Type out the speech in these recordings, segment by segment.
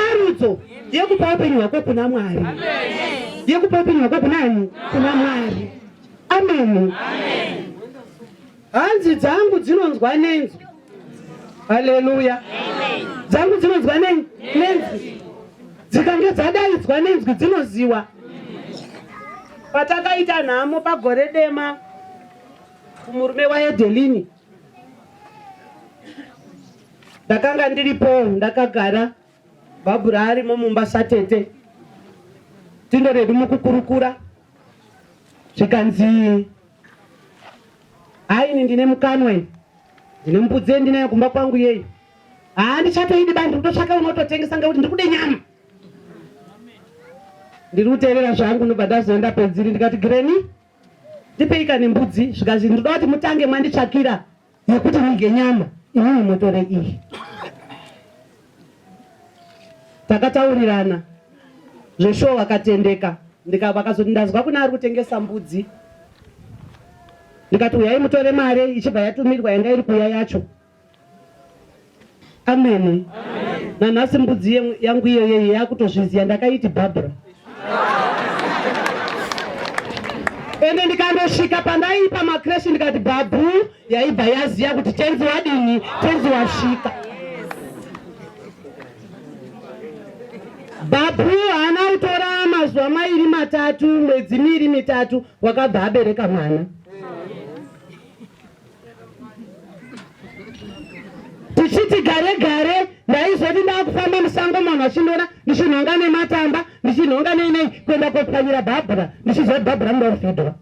sarudzo yekupa upenyu hwako kuna Mwari, yekupa upenyu hwako kunani? Kuna Mwari. Amen. Hanzi dzangu dzinonzwa nenzwi. Haleluya. Dzangu dzinonzwa nenzwi. Dzikange dzadaidzwa nenzwi dzinoziwa. Patakaita nhamo paGoredema kumurume waEdelini, ndakanga ndiripo ndakagara, Babra arimo mumba satete, tindoredu mukukurukura, zvikanzi haini ndine mukanwe, ndine mbudzi ndinayo kumba kwangu yeyo, handichatoidi bandi kutotsvaka unototengesa ngekuti ndikude nyama. Ndiri kuteerera zvangu ndobva ndazoenda pedziri ndikati Greni ndipeika nembudzi, zvikazvi ndoda kuti mutange mwanditsvakira yekuti nige nyama, imweni motore iyi. Takataurirana zveshowo vakatendeka, vakazoti ndazwa kuna ari kutengesa mbudzi, ndikati uyai mutore mari ichibva yatumirwa yanga iri kuuya yacho. Amen. Nanhasi mbudzi yangu iyoyo yakutozviziya, ndakaiti Babra. Ende ndikandosvika pandaipa makreshi ndikati Babu yaibva yaziya kuti tenzi wadini, tenzi wasvika. Babu haana kutora mazuva mairi matatu, mwedzi miri mitatu, wakabva abereka mwana. Tichiti gare gare, ndaizoti ndakufamba musango munhu achindoona ndichinhonga nematamba, ndichinhonga nei kuenda kopwanyira Babra, ndichizoti Babra ndorufidwa.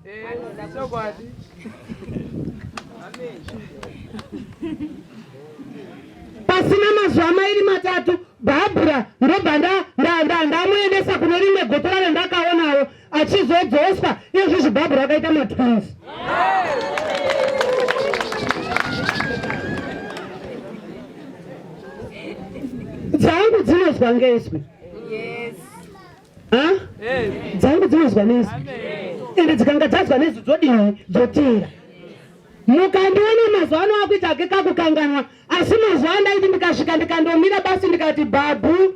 Pasina mazuva mairi matatu, Babra ndobva ndamuendesa kune rimwe gotora randakaonawo achizodzoswa. Izvizvi Babra akaita matwins. Dzangu dzinozwa ngezwi. Dzangu dzinozwa nezwi. Ende dzikanga dzazwa nezwi dzodini? Dzotera. Mukandiona mazuva ano akuita akakukanganwa, asi mazuva andaiti ndikasvika ndikandomira basi ndikati Babu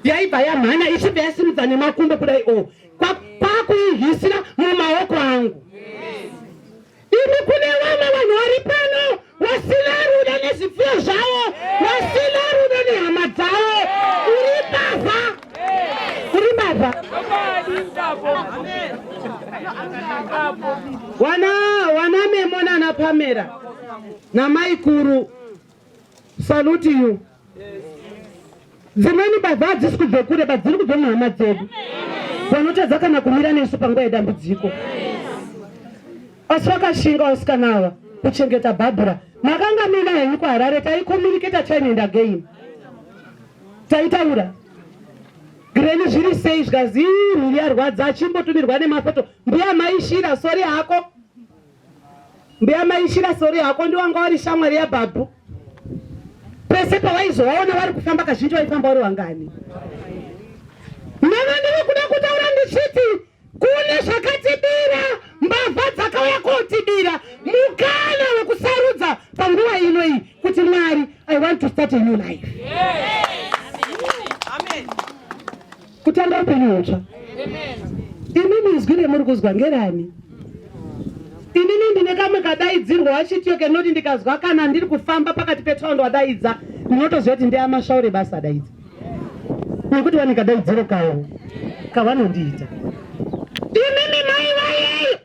yaibva yamhanya ichibva yasimudza nemakumbo kudai kwakuihisira mumaoko angu. Imi kune vamwe vanhu vari pano vasina rudo nezvipfuyo zvavo, vasina rudo nehama dzavo. Uri bavha, uri bavha. Wana Memona na Pamela na Maikuru, salute you. Dzimweni bavha hadzisi kubve kure, dziri kubve muhama dzedu vanotadza kana kumira nesu panguva yedambudziko. Asi vakashinga vasikana ava kuchengeta Babra. Makanga mina henyu kuHarare taikomuniketa time and again, taitaura Greni zviri sei, zvikazi mhuri yarwadza, achimbotumirwa nemafoto. Mbuya maishira sori hako, mbuya maishira sori hako ndiwanga wari shamwari yaBabu. Pese pawaizovaona vari kufamba kazhinji vaifamba vari wangani. Nana ndiri kuda kutaura ndichiti kune zvakatibira, mbavha dzakauya kotibira, mukana wekusarudza panguva ino iyi kuti Mwari, I want to start a new life. Amen. Kutanga upenyu hutsva. Inini izwi remuri kuzwa ngerani? Inini ndine kamwe kadaidzirwa wachitiyoke, noti ndikazwa kana ndiri kufamba pakati petaundi wadaidza, ndinotoziva kuti ndeamashaure basa adaidza. Nekuti vane kadaidziro kawo kavanondiita. Inini mai vayeyo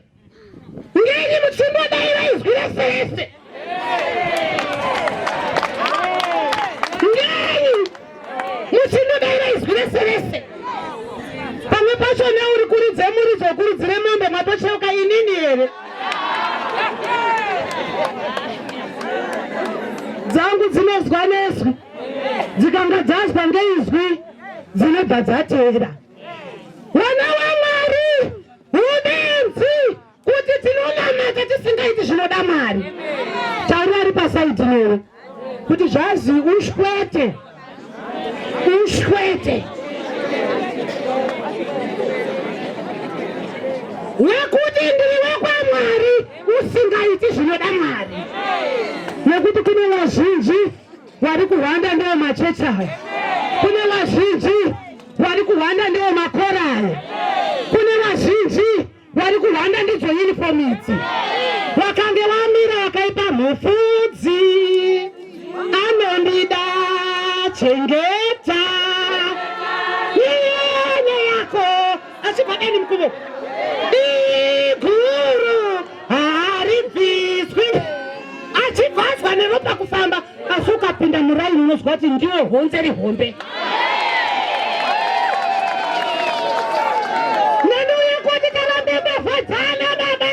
ngeni muchimbodaiva izwi reserese. Ngeni muchimbodaiva izwi reserese. Pamwe pacho neuri kuridze muridzo kuridzire mombe matocheuka inini here. Dzangu dzinozwa nezwi, dzikanga dzazwa ngeizwi dzinobva dzatera. Vana vaMwari ubenzi kuti tinonamata tisingaiti zvinoda Mwari. Tauri ari pasaidi newe kuti zvazi ushwete, ushwete nekuti ndiri wakwaMwari usingaiti zvinoda Mwari. Nekuti kune vazhinji vari kuhwanda ndiwo machechi aya, vazhinji vari kuhwanda ndiwo makorari, kune vazhinji vari kuhwanda ndidzo uniform idzi. Wakange wamira wakaipa mufudzi anondida chengeta nyenya yako achibvadeni mukuvo iguru haribviswi achibvadzwa neropa kufamba asi ukapinda muraini unozwa kuti ndiwo honze rihombe. Nenouya kuti tarambe mbavhadzana baba,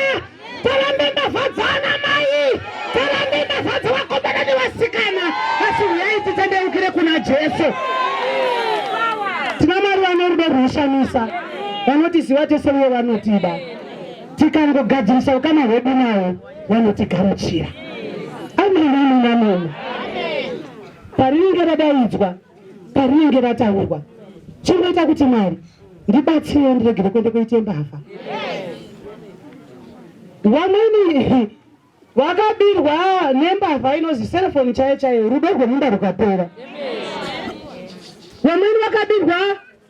tarambe mbavhadzana mai, tarambe mbavhadza vakomana nevasikana, asi uyai titandeukire kuna Jesu. Tina Mwari vane rudo runoshamisa, vanotiziva tese uye vanotida. Tikangogadzirisa ukama hwedu nawo vanotigamuchira. Amen, amen, amen. Parinenge radaidzwa, parinenge rataurwa, chinoita kuti Mwari ndibatsire ndiregere kuende kuite mbavha. Vamweni vakabirwa nembavha inozi selfoni chaiyo chaiyo, rudo rwemunda rukapera. Vamweni vakabirwa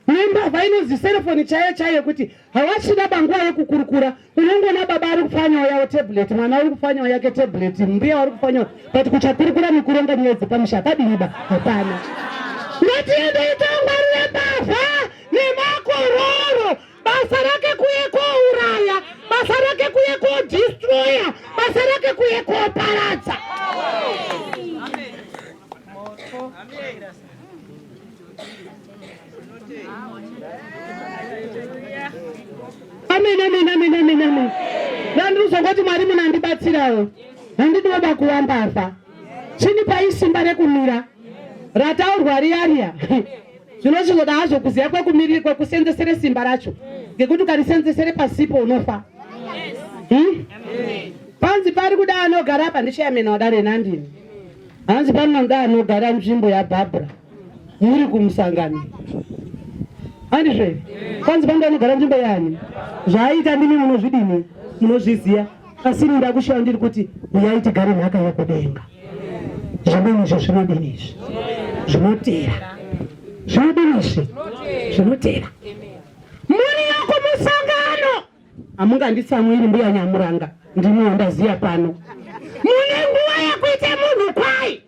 nembavha inozi selfoni chaiyo chaiyo, kuti havachida banguva yekukurukura, unongona baba ari kufanyawo yawo tablet, mwana ari kufanyawo yake tablet, mbuya ari kufanyawo, but kuchakurukura nekuronga nyaya dzepamusha akadiniba hapana. Ngatiende itangwarire mbavha nemakororo, basa rake kuye kouraya, basa rake kuye kodestroya, basa rake kuye koparadza. Amen, amen, amen, amen, amen. Vandizongoti Mwari munandibatsirawo, handinoda kuva mbavha. Chinipai simba rekumira rataurwa riya zvinochizoda hazvo kuziva kwekumirirwa kusenzesere simba racho, ngekuti ukarisenzesere pasipo unofa. Panzi pari kuda anogara apa ndichayamena wadare nandini, hanzi panoda anogara nzvimbo yaBabra muri kumusangano. Handizve panzi panoda anogara nzvimbo yani zvaaita ndimi munozvidini munozviziya, asi nda kushiva ndiri kuti uyai tigare nhaka yekudenga. Zvimweni izvo zvinodinizvi zvinotera, zvinodinizvi zvinotera. Muri yokumusangano hamunganditsamwiri mbuya Nyamuranga, ndimi wandaziya pano. Mune nguva yekuite munhu kwai.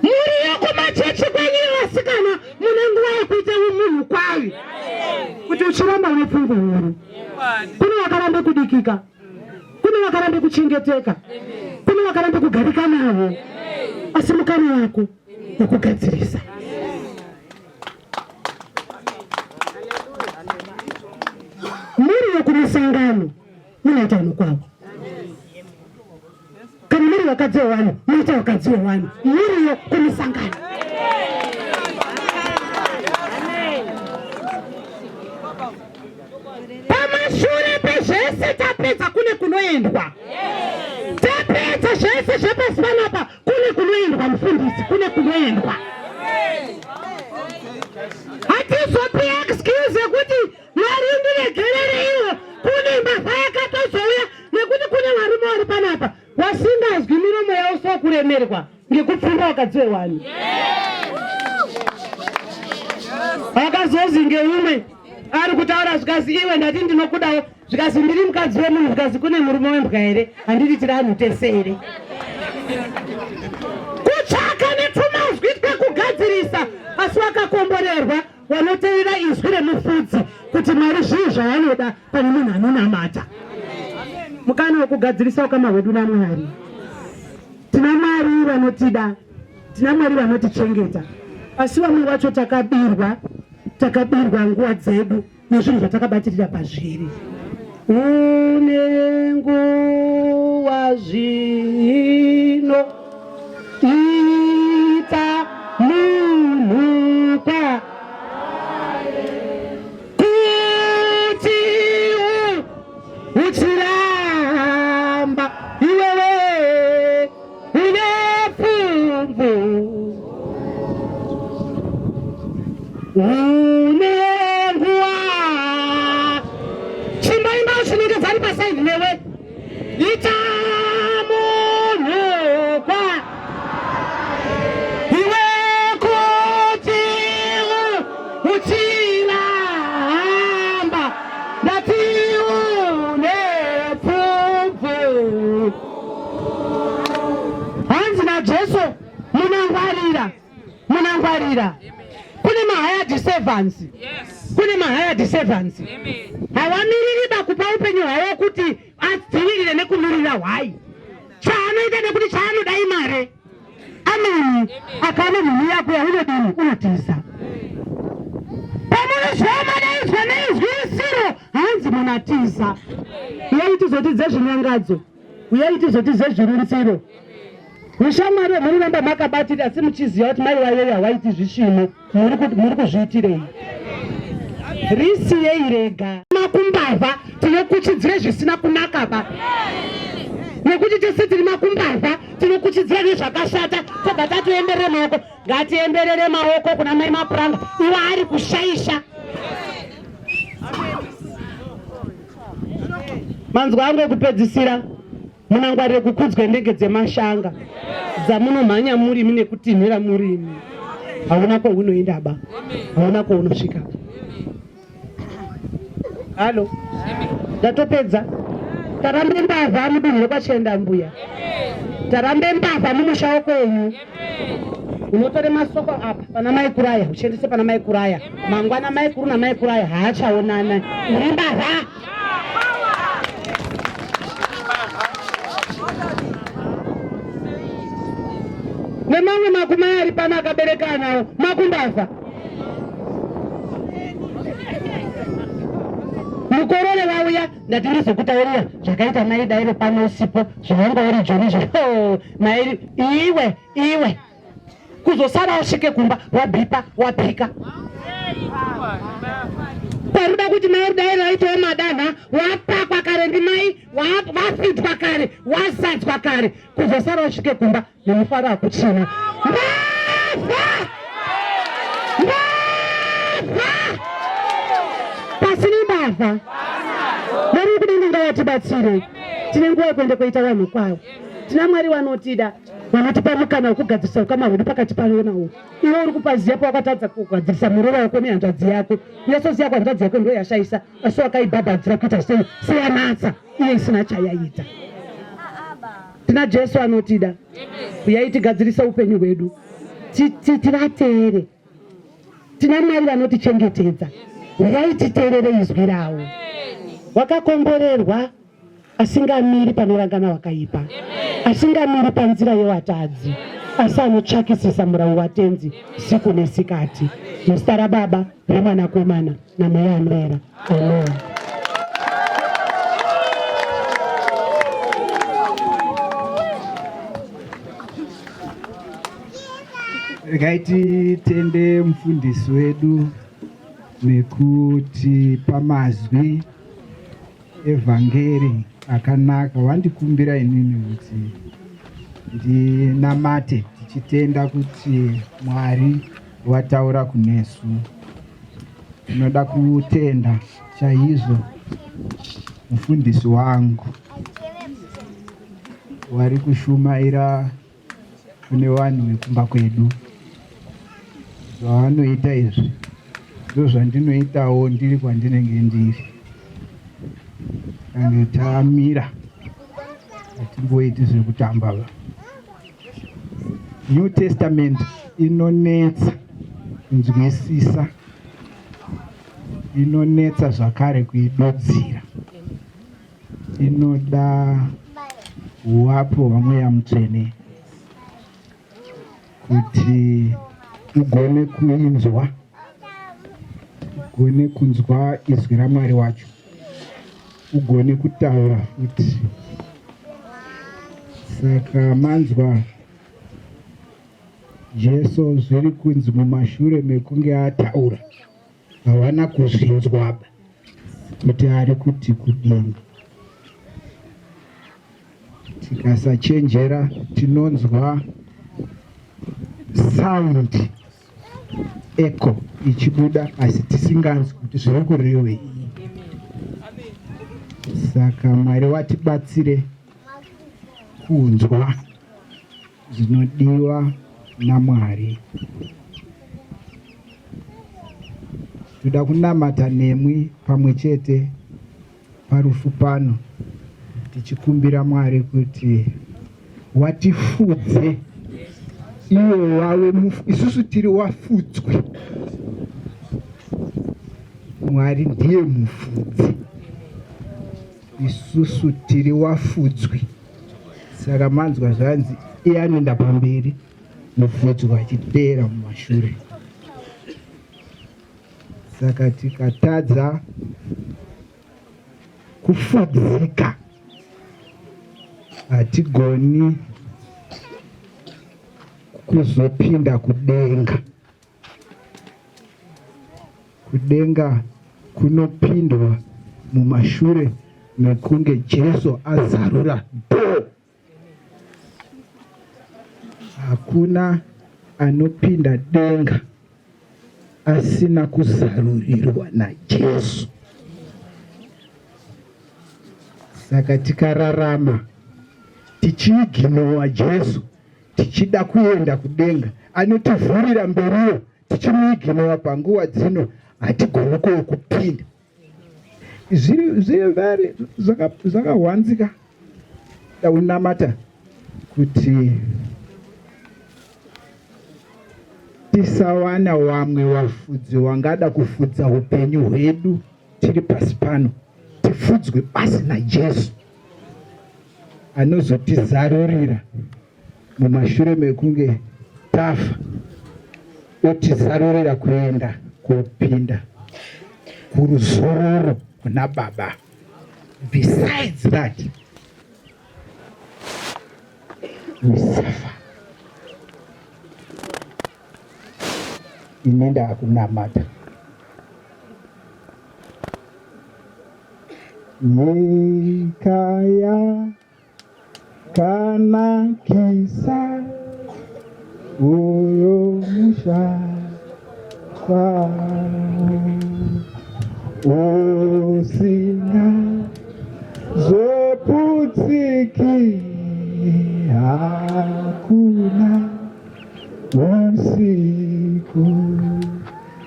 Muri yokumachechi kwenyu vasikana, mune nguva yekuite munhu kwai. Kuti uchiramba unepfungwa huru, kune vakarambe kudikika, kune vakarambe kuchengeteka, kune vakarambe kugarika navo, asi mukana wako wokugadzirisa. Muri yokumusangano munoita vanhu kwavo, kana muri vakadzi vevanhu munoita vakadzi vevanhu. Muri yokumusangano. Pamashure pezvese tapedza kune kunoendwa, tapedza zvese zvepasi panapa kune kunoendwa. Mufundisi, kune kunoendwa. Hatizopi excuse yekuti Mwari ndiregerere iwo, kune mbavha yakatozouya, nekuti kune varume vari panapa wasingazwi miromo yavo sokuremerwa ngekupfumba wakadzi wewanhu. Vakazozi ngeumwe ari kutaura zvikazi iwe ndati ndinokudawo, zvikazi ndiri mukadzi wemunhu, zvikazi kune murume wembwa here, handiti tiri anhu tese here. Kutsvaka nepfumazwi kwekugadzirisa, asi wakakomborerwa wanoteerera izwi remufudzi kuti Mwari zvii zvavanoda pane munhu anonamata. Mukana wokugadzirisa ukama hwedu naMwari. Tina Mwari vanotida, tina Mwari vanotichengeta, asi vamwe vacho takabirwa nguva dzedu nezvinhu zvatakabatirira pazviri. Une nguva zvino ita munhu kwa kuti uchiramba iwewe une pfumvu, une nguva. Chimbaimba chinenge dzari pasaidi newe, ita munhu kwa iwe kuti munangwarira. Kune mahayadi servants. Kune mahayadi servants. Havamiriri bakupa upenyu hwavo kuti adzivirire nekumirira hwai. Chaanoita nekuti chaanoda imare. Amen. Akana munhu yako yaunodini unotiza. Pamunozvoma naizwa neizwisiro hanzi munatiza. Uyai tizotidze zvinyangadzo. Uyai tizotidze zvirunsiro. Mushamwari wemuramba makabatira asi muchiziva kuti mai vayoyo hawaiti zvishimo muri kuzviitirei. Risiyei rega. Makumbavha tinokuchidzira zvisina kunaka ba. Nekuti tese tiri makumbavha tinokuchidzira nezvakashata tobva tatoemberere maoko. Ngatiemberere maoko kuna mai mapuranga iwo ari kushaisha. Manzwa angu ekupedzisira munangwarire kukudzwa ndenge dzemashanga dzamunomhanya murimi nekutinhira murimi. Hauna kwaunoenda ba, hauna kwaunosvika. Halo, ndatopedza. Tarambe mbavha mudunhu rekwachenda mbuya. Tarambe mbavha mumusha kwenyu. Unotore masoko apa pana mai kuraya uchendese pana mai kuraya. Mangwana mai kuru na mai kuraya haachaonana. Uri mbavha. Nemamwe makumi ari pana akabereka nawo makumbavha. Mukorore vauya ndati ndizokutaurira zvakaita mai dairo pano usipo zvinonga uri joni zvo mai iwe kuzosara usvike kumba wabhipa wapika. Paruda kuti mai dairo aitawo madanha wapakwa kare ndimai wafitwa kare wazadzwa kare kuzosara usvike kumba nemufaro akuchina. Pasini mbavha. Muri kudenga ngavatibatsire. Tine nguva yekuenda koita vanhu kwavo. Tina Mwari vanotida, vanotipa mukana wekugadzirisa ukama hwedu pakati pano nawo. Iwe uri kupaziya pawakatadza kugadzirisa murova wako nehanzvadzi yako. Yasoziya hanzvadzi yako ndo yashaisa, asi wakaibhabhadzira kuita seyanatsa iye isina chayaita. Tina Jesu anotida. Uyai tigadzirisa upenyu hwedu. Tivateere. Tina Mwari vanotichengetedza. Uyai titeerere izwi rawo. Wakakomborerwa asingamiri panorangana wakaipa. Asingamiri panzira yevatadzi. Asi anotsvakisisa murau watenzi siku nesikati. Muzita raBaba, reMwanakomana naMweya Anoyera. Amen. Regai tende mufundisi wedu nekuti pamazwi evhangeri akanaka. Wandikumbira inini kuti ndinamate tichitenda kuti Mwari wataura kunesu. Tinoda kutenda chaizvo mufundisi wangu wari kushumaira kune vanhu vekumba kwedu. Zvavanoita izvi ndizvo zvandinoitawo ndiri kwandinenge ndiri. Kange tamira hatimboiti zvekutamba. New Testament inonetsa kunzwisisa, inonetsa zvakare kuidodzira. Inoda uwapo hwaMweya Mutsvene kuti ugone kuinzwa, ugone kunzwa izwi raMwari wacho, ugone kutaura kuti. Saka manzwa Jesu zviri kunzi mumashure mekunge ataura, havana kuzvinzwa kuti ari kuti kudini. Tikasachenjera tinonzwa sound echo ichibuda asi tisinganzwi kuti zviri kurevei. Saka Mwari watibatsire kunzwa zvinodiwa naMwari. Toda kunamata nemwi pamwe chete parufu pano tichikumbira Mwari kuti watifudze iwe wawe isusu tiri wafudzwe. Mwari ndiye mufudzi, isusu tiri wafudzwe. Saka manzwa zvanzi iye anoenda pamberi, mufudzi achipera mumashure. Saka tikatadza kufudzika hatigoni kuzopinda kudenga. Kudenga kunopindwa mumashure mekunge Jesu azarura do. Hakuna anopinda denga asina kuzarurirwa naJesu. Saka tikararama tichiiginowa Jesu, tichida kuenda kudenga, anotivhurira mberiyo, tichimuiginowa panguva dzino, hatigoni kupinda. Zviri zvakawanzika daunamata kuti tisawana wamwe wafudzi wangada kufudza upenyu hwedu tiri pasi pano. Tifudzwe basi naJesu anozotizarurira mumashure mekunge tafa, otizarurira kuenda kupinda kuruzororo kuna Baba. Besides that, we suffer. Inenda kunamata nyika yakanakisa uyo musha usinga zoputsiki hakuna usiku.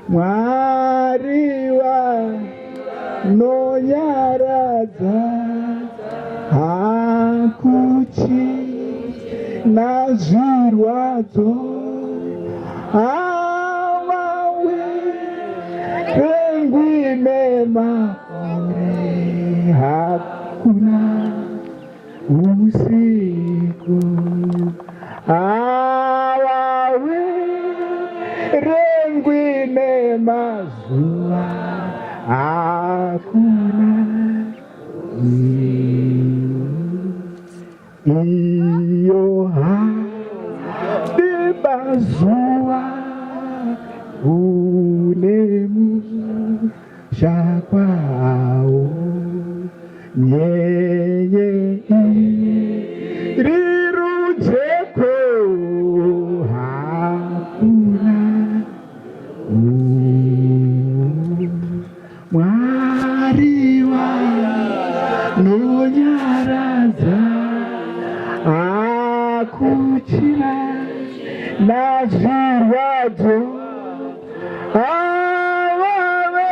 Mwari wanonyaradza hakuchi na zvirwadzo havawe pengwine makore hakuna usiku havawe rengwine mazuva hakuna iyo hadi mazuva unemusha kwawo nyeye rirujeko hakuna Mwari wanonyaradza hakuchina na zvirwadzo havave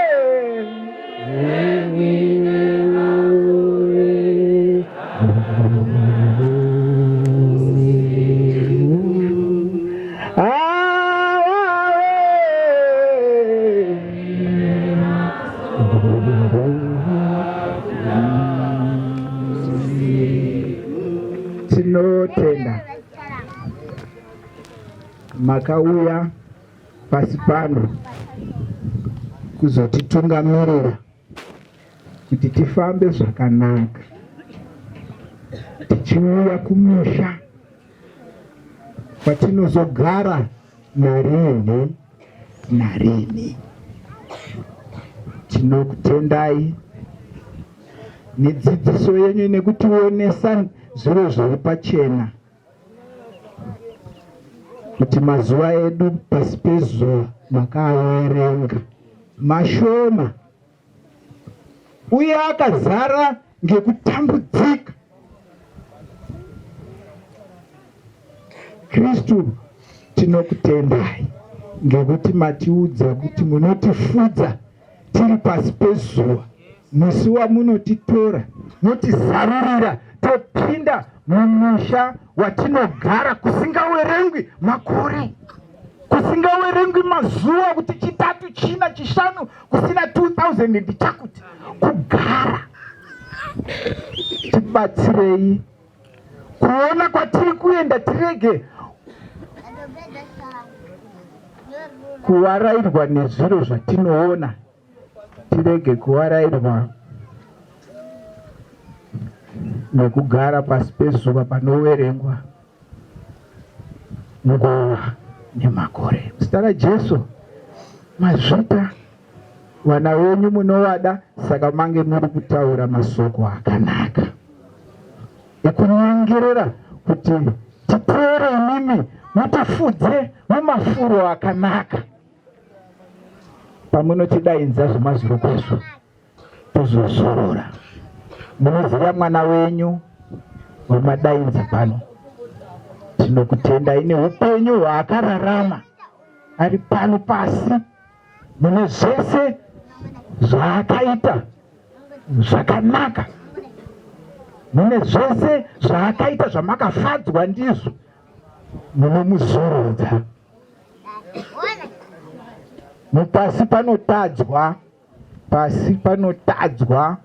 tinotenda makauya pasi pano kuzotitungamirira kuti tifambe zvakanaka, tichiuya kumusha kwatinozogara narini narini. Tinokutendai nedzidziso yenyu nekutionesa zviro zviri pachena, kuti mazuva edu pasi pezuva makaaverenga mashoma uye akazara ngekutambudzika. Kristu, tinokutendai ngekuti matiudza kuti munotifudza tiri pasi pezuva, musi wamunotitora motizarurira topinda mumusha watinogara kusingawerengwi makore, kusingawerengwi mazuva, kuti chitatu, china, chishanu, kusina 2000 ndichakuti kugara. Tibatsirei kuona kwatiri kuenda, tirege kuvarairwa nezviro zvatinoona, tirege kuvarairwa nekugara pasi pezuva panoverengwa nguva nemakore. Muzita raJesu mazvita vana venyu munovada, saka mange muri kutaura masoko akanaka ekunyengerera kuti tipere imimi mutifudze mumafuro akanaka. Pamunotidainza zvemazuro kwezvo tozozorora. Munoziva mwana wenyu wamadainza pano. Tinokutendai neupenyu hwaakararama ari pano pasi. Mune zvese zvaakaita zvakanaka, mune zvese zvaakaita zvamakafadzwa ndizvo, munomuzorodza. Mupasi panotadzwa, pasi panotadzwa.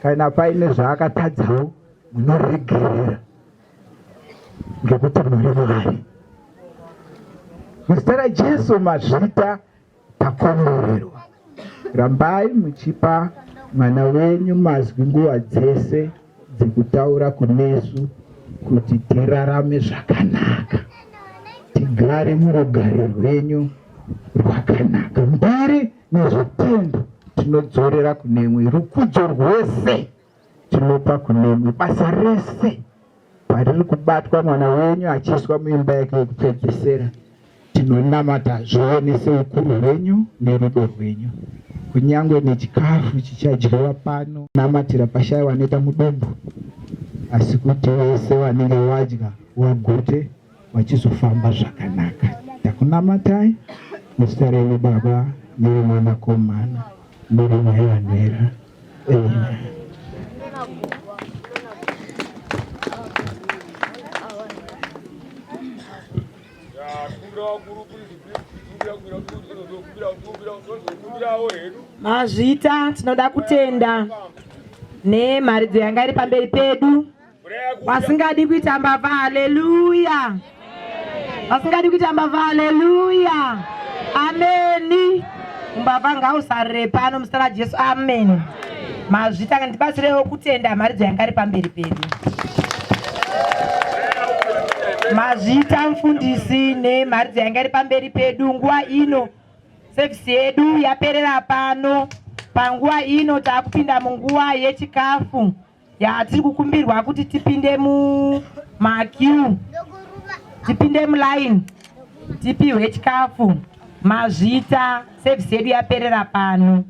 Kana paine zvaakatadzawo munoregerera ngekuti muri Mwari. Muzita raJesu mazvita takomorerwa. Rambai muchipa mwana wenyu mazwi nguva dzese dzekutaura kunesu kuti tirarame zvakanaka, tigare murugare rwenyu rwakanaka. Mberi nezvitendo tinodzorera kunemwe, rukudzo rwose tinopa kunemwe. Basa rese pariri kubatwa mwana wenyu achiiswa muimba yake yekupedzisira, tinonamata zvionese ukuru hwenyu nerudo rwenyu. Kunyangwe nechikafu chichadyiwa pano, namatira pashaya vanoita mudumbu, asi kuti vese vanenge vadya vagute vachizofamba zvakanaka. Takunamatai muzita renyu Baba nereMwanakomana nereMweya Wanera. Amen. Mazvita tinoda kutenda nemharidzo yanga iri pamberi pedu. Wasingadi kuita mbavha, haleluya. Wasingadi kuita mbavha, haleluya. Ameni. Mbavha ngausarire pano muzita raJesu, amen. Mazvita kandibatsirewo kutenda mharidzo yanga iri pamberi pedu. Mazvita mufundisi nemharidzo yanga iri pamberi pedu. Nguva ino sevhisi yedu yaperera pano. Panguva ino takupinda munguva yechikafu yatiri kukumbirwa kuti tipinde mumakiu, tipinde mulaini tipihwe chikafu. Mazvita sevhisi yedu yaperera pano.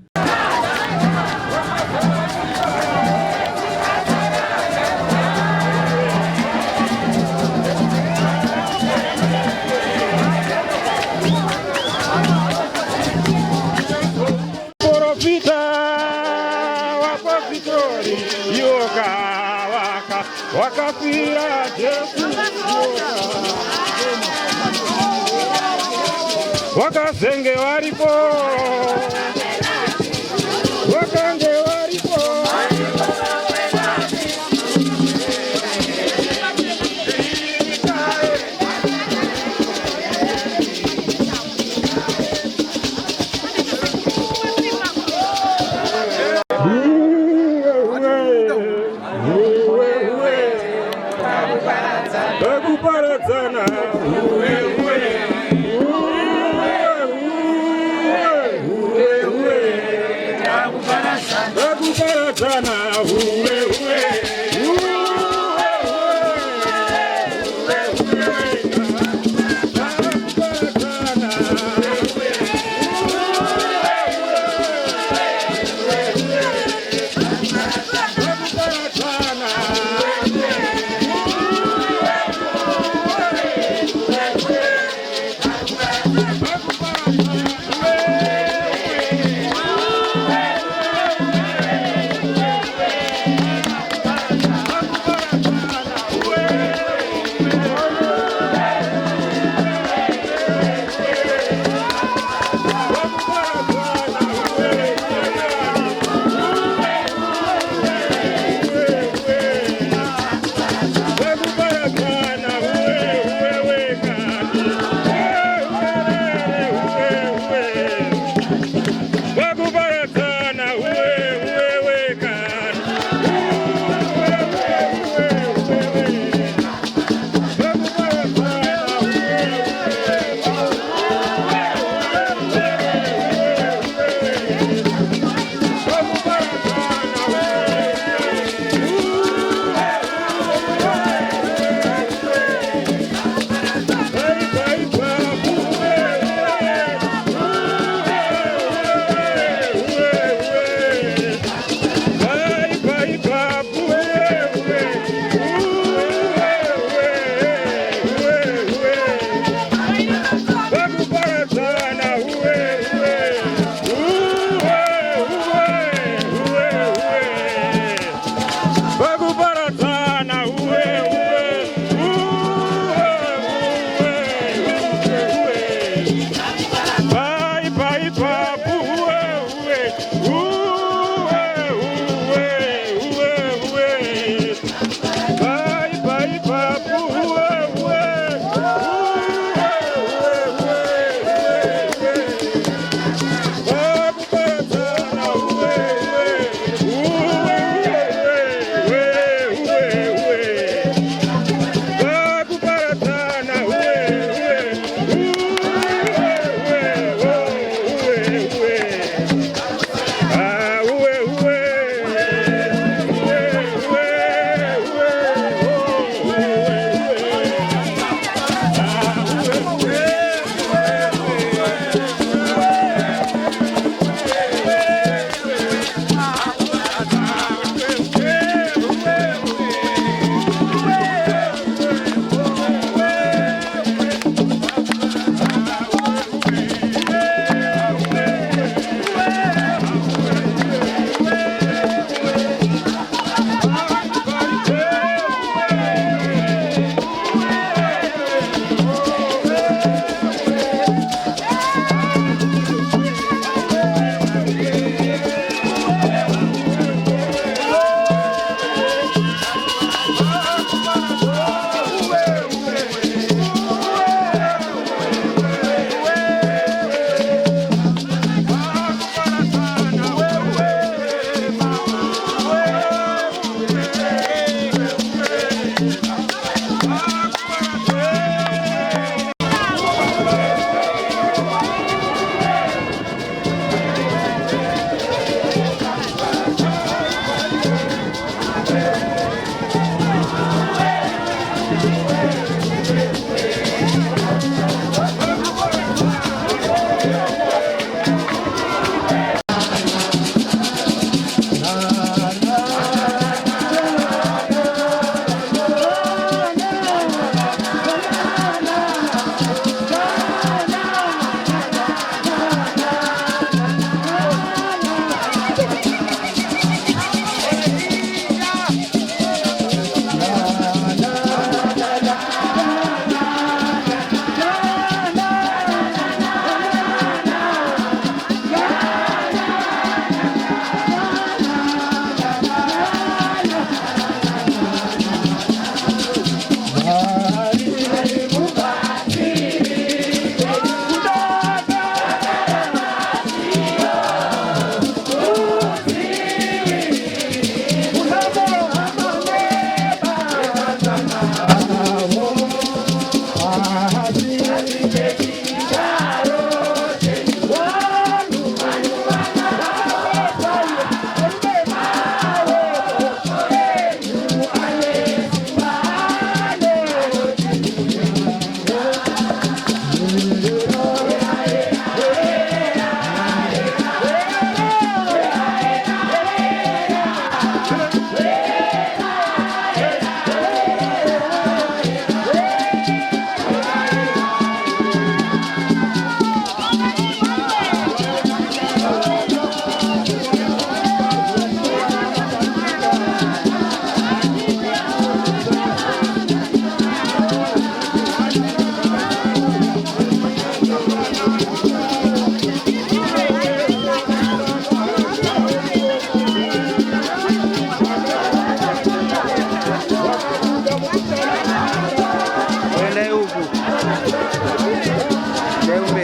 Wakafira Jesu wakazenge waripo, wakange waripo.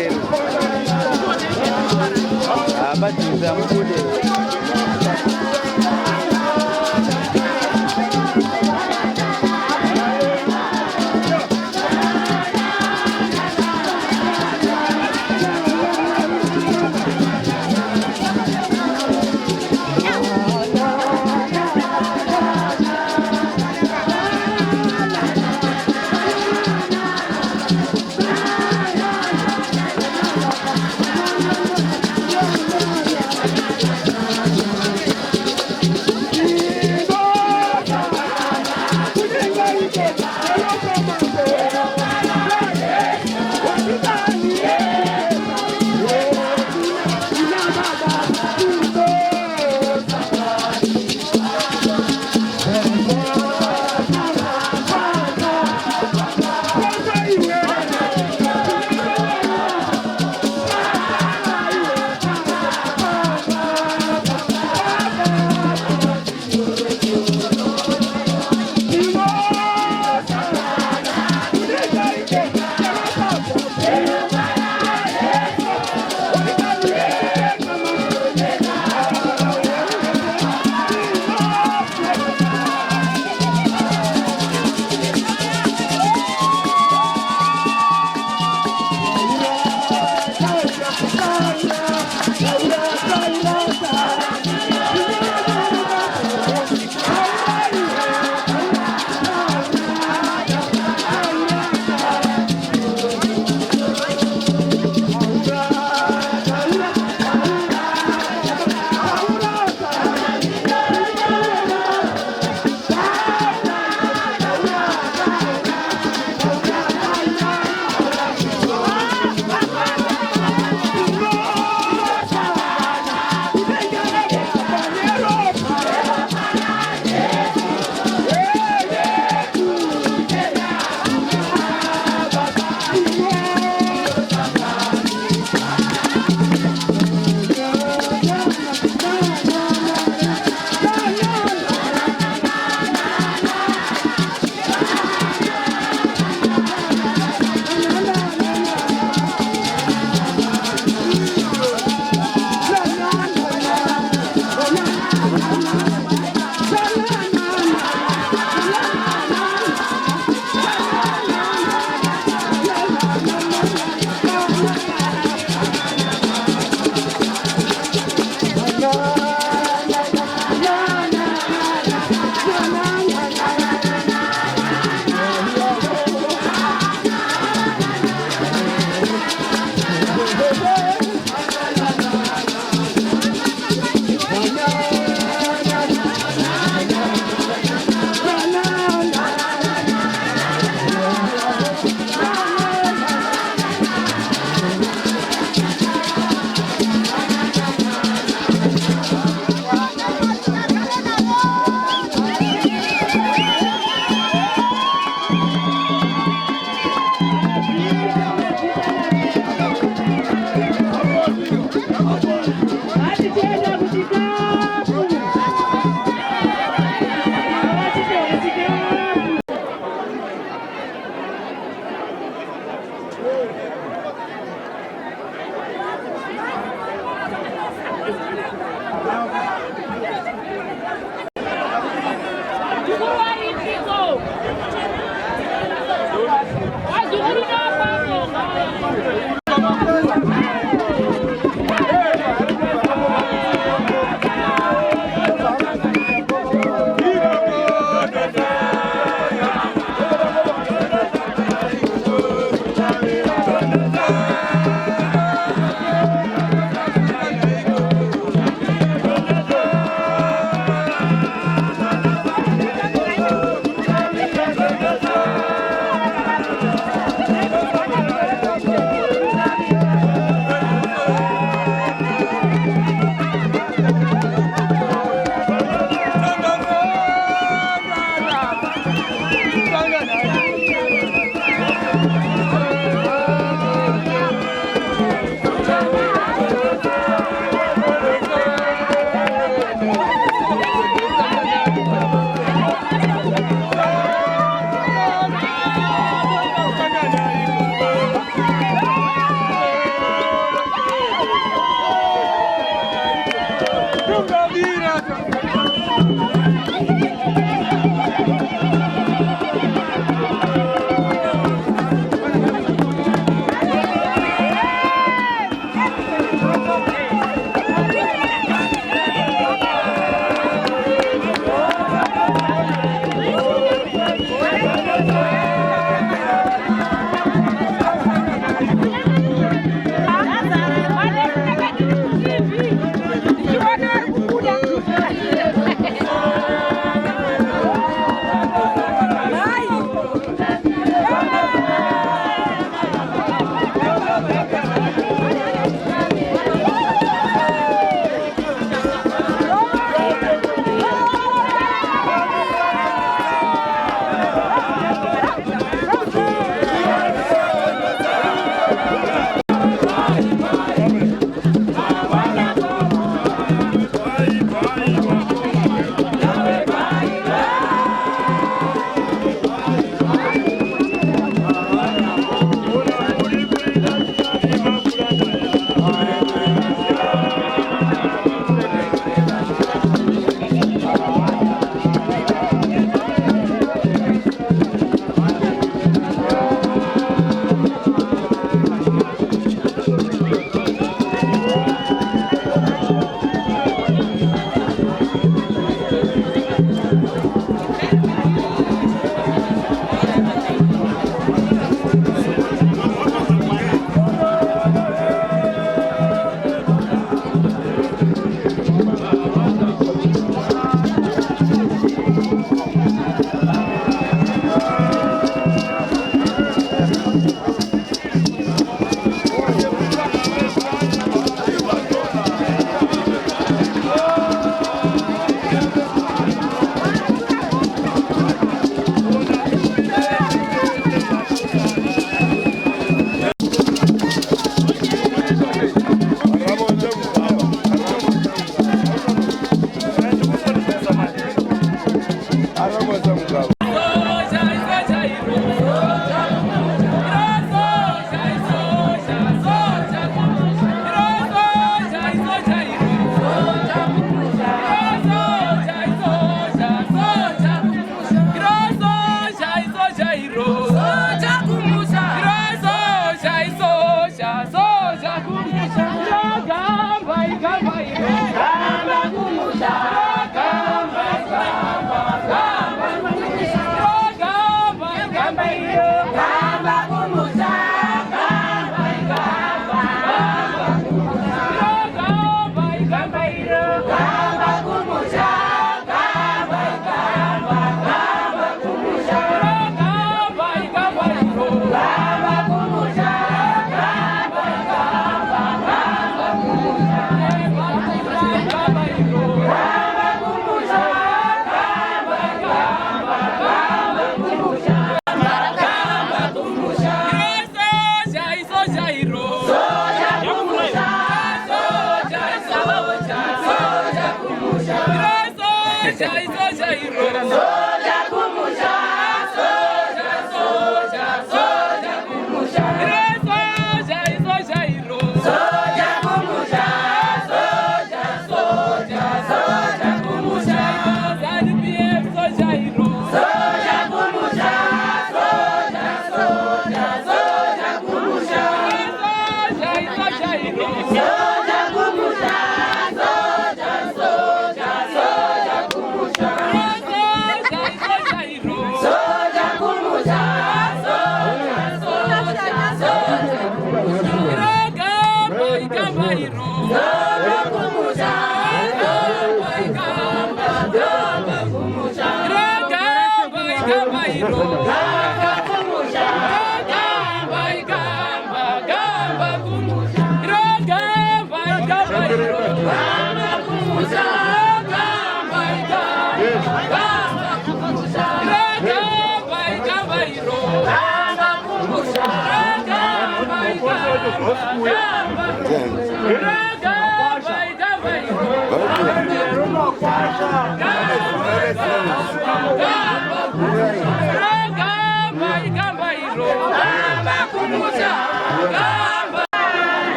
lero abadduza mukule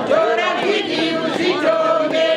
Tora kiti usichome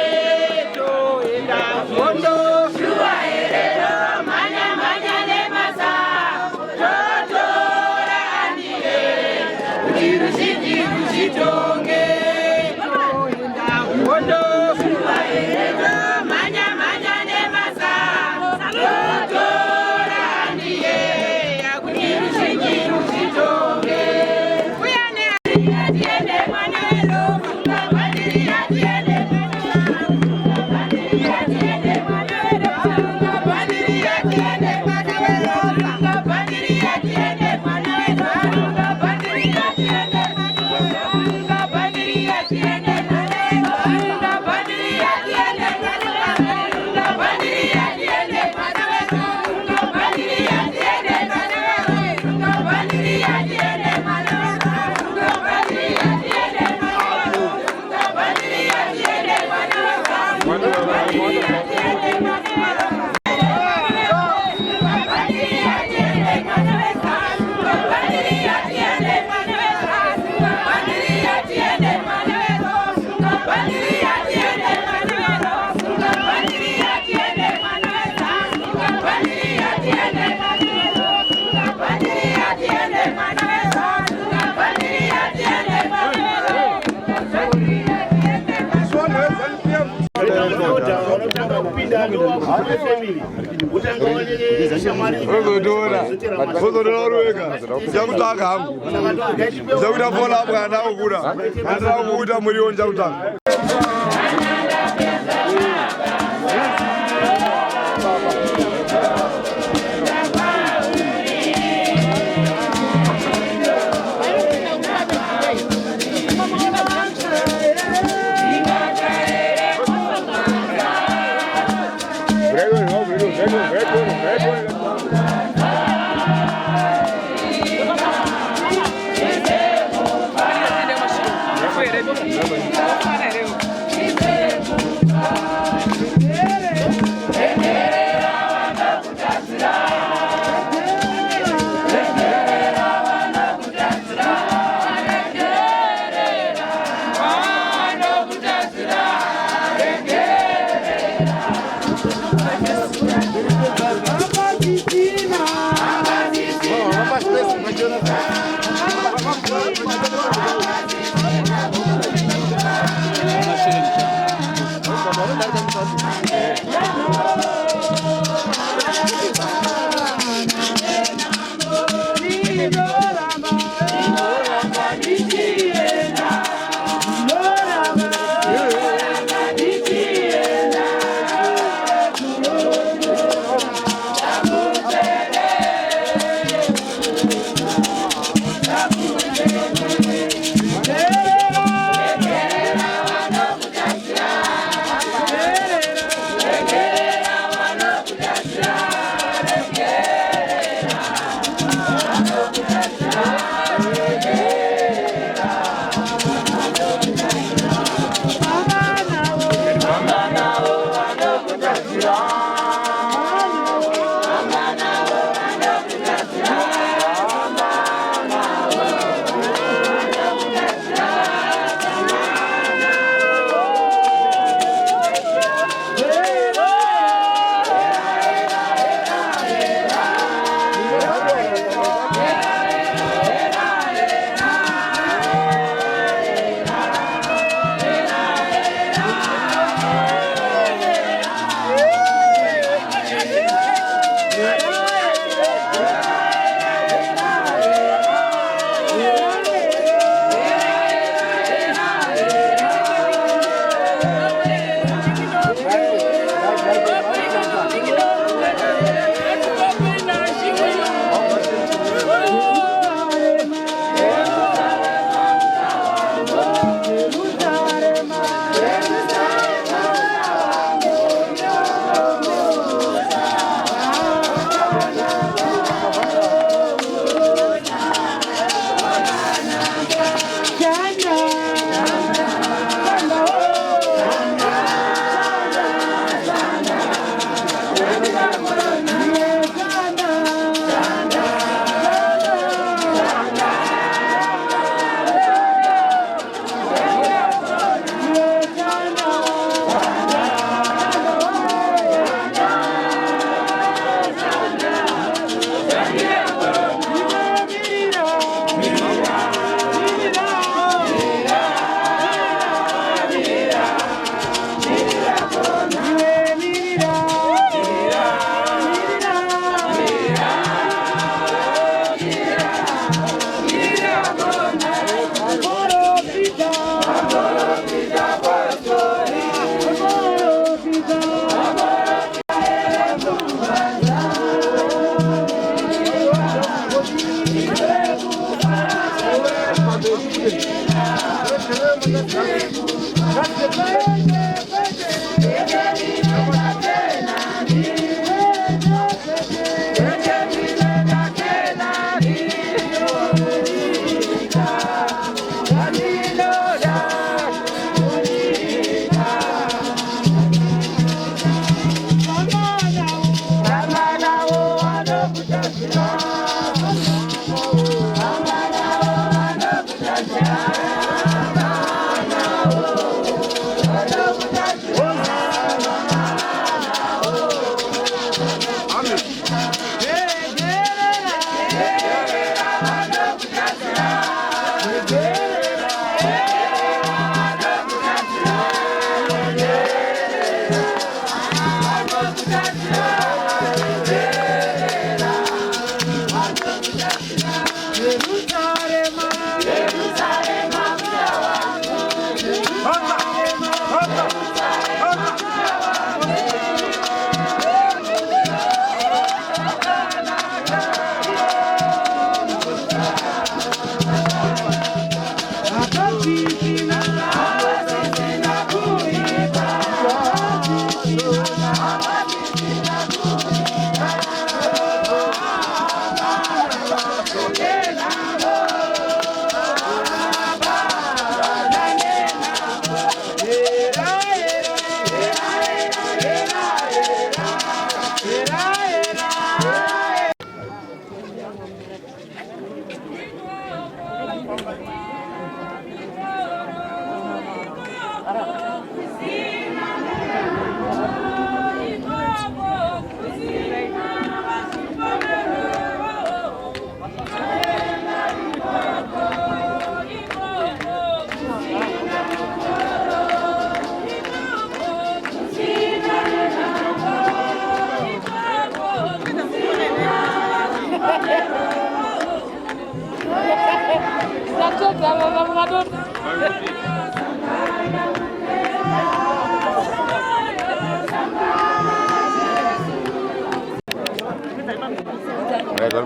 Thank you.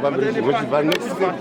pambili kuti va next step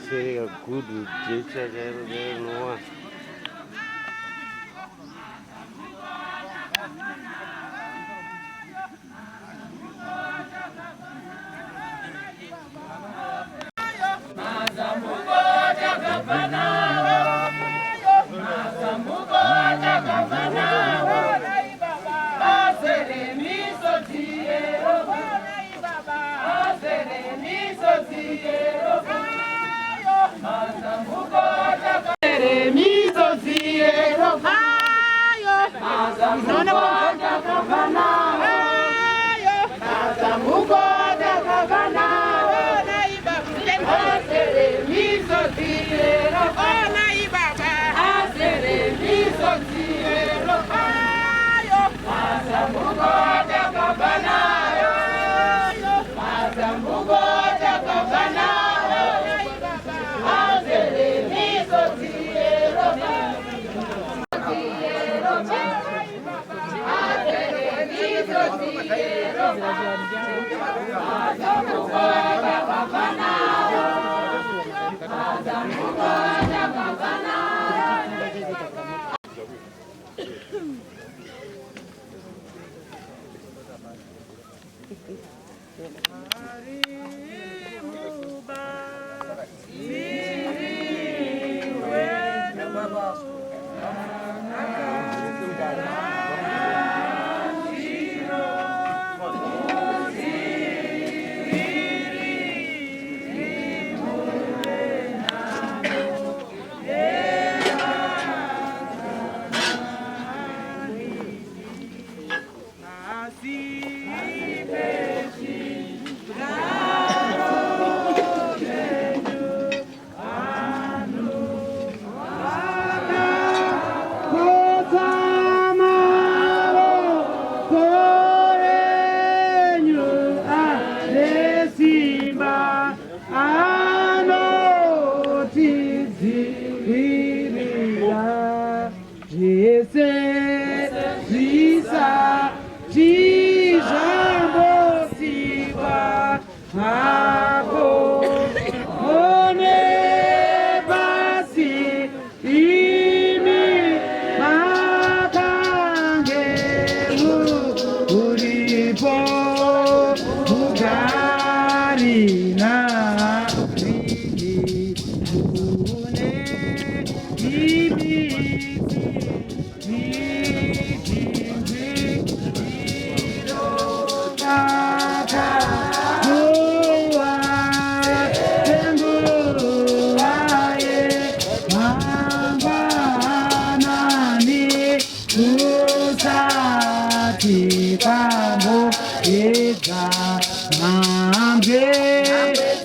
Sharing a good gesture there, no.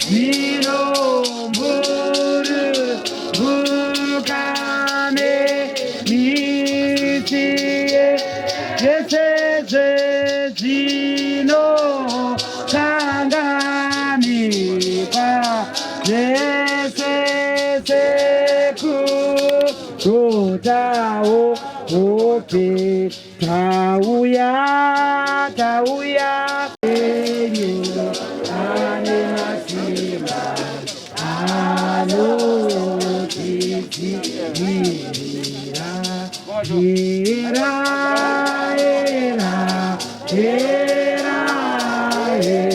zino mburu bukane mitiye yeseze zino kanganika yeseze kutao ope tauya enyu ane masimba anotitiira era era era era era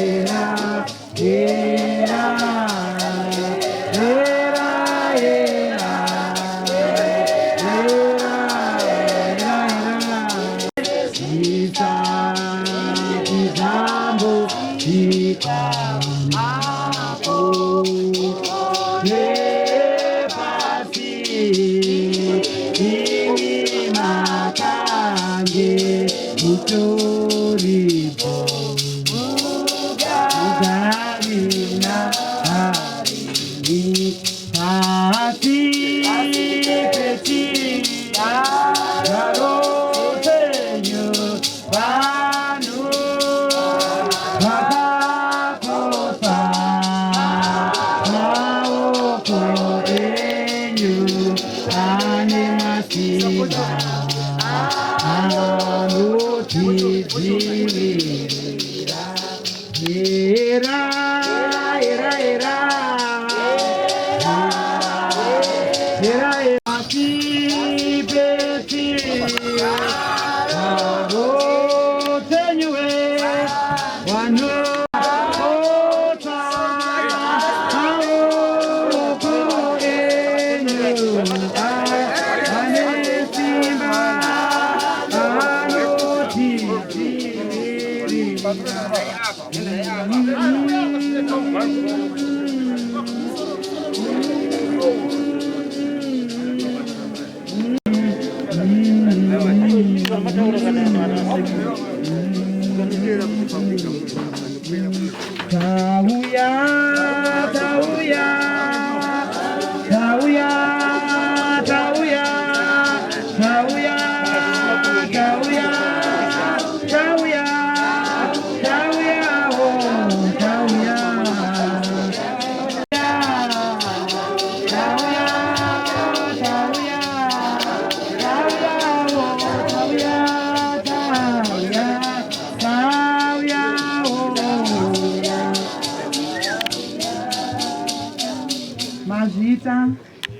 Mazvita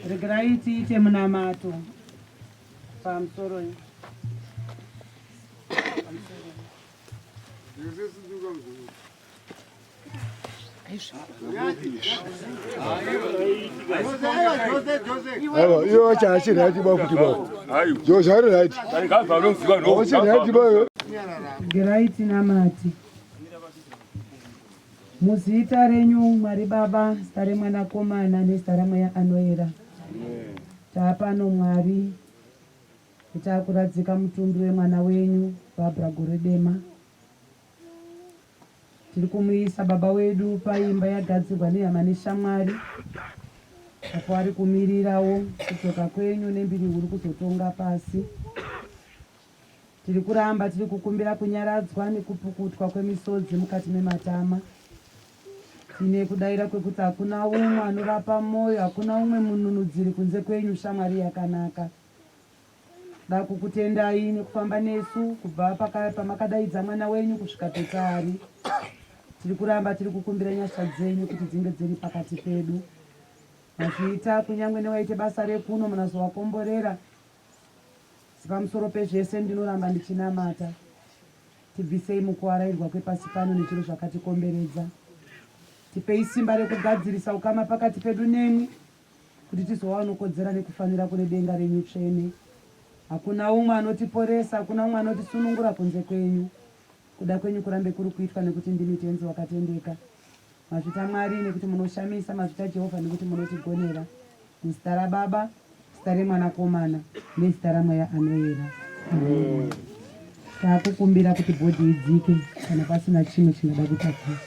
regerai tiite munamato pamusoro Yo chachi right ba kuti ba. Yo chari right. Yo chari right ba. Regerai tinamati. Muzita renyu Mwari Baba, zita remwanakomana nezita ramweya anoera. Taapano Mwari takuradzika mutumbi wemwana wenyu Babra Goredema. Tiri kumuisa baba wedu paimba yagadzirwa nehama neshamwari, apo ari kumirirawo kudzoka kwenyu nembiri huru kuzotonga pasi. Tiri kuramba tiri kukumbira kunyaradzwa nekupukutwa kwemisodzi mukati mematama. Tine kudaira kwekuti hakuna umwe anorapa moyo, hakuna umwe mununudziri kunze kwenyu shamwari yakanaka. Da kukutendai nekufamba nesu kubva pamakadaidza mwana wenyu kusvika petari. Tiri kuramba tiri kukumbira nyasha dzenyu kuti dzinge dziri pakati pedu. Mazviita kunyange newaite basa rekuno munazovakomborera. Pamusoro pezvese ndinoramba ndichinamata. Tibvisei mukuarairwa kwepasi pano nechiro zvakatikomberedza. Tipei simba rekugadzirisa ukama pakati pedu nemi kuti tizowanokodzera nekufanira kune denga renyu tsvene. Hakuna umwe anotiporesa, hakuna umwe anotisunungura kunze kwenyu. Kuda kwenyu kurambe kuri kuitwa nekuti ndimi tenzi wakatendeka. Mazvita Mwari nekuti munoshamisa, mazvita Jehovha nekuti munotigonera. Muzita raBaba, zita remwanakomana nezita ramweya anoera. Takukumbira kuti bhodhi idzike kana pasina chimwe chinoda kutakurwa.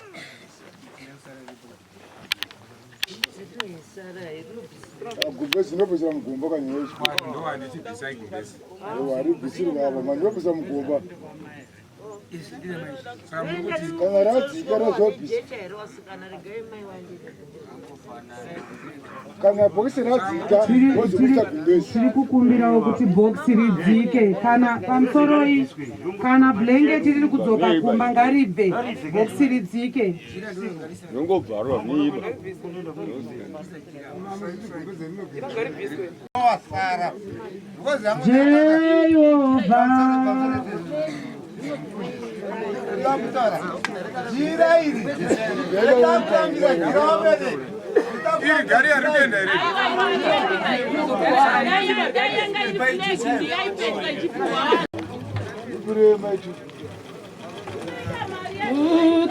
Gumbezi nopesa mugomba kanyesha. Wari bisiri baba mani nopesa mugomba. Kana rati kana zopisi. Kana bokisi radzika wozopisa gumbezi. Tiri kukumbirawo kuti bhokisi ridzike kana pamusoroi kana blanketi riri kudzoka kumba ngaribve bhokisi ridzike. Nongobvarwa niiba. Jehovha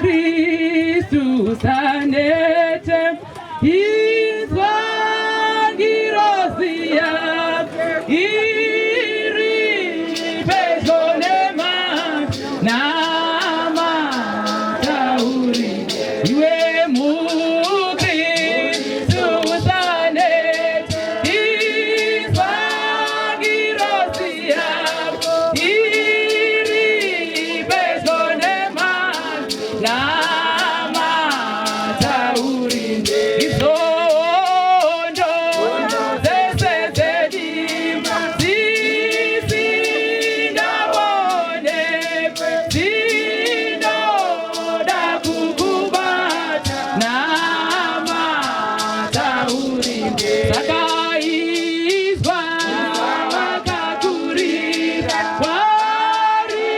Kristu sanete izwa girosia iri bezonema nama tauri iwe Kristu sanete izwa girosia iri bezonema nama tauri izondo zesezedima zisingabone zinoda kukubata nama tauri sakaizwa wakakurira wari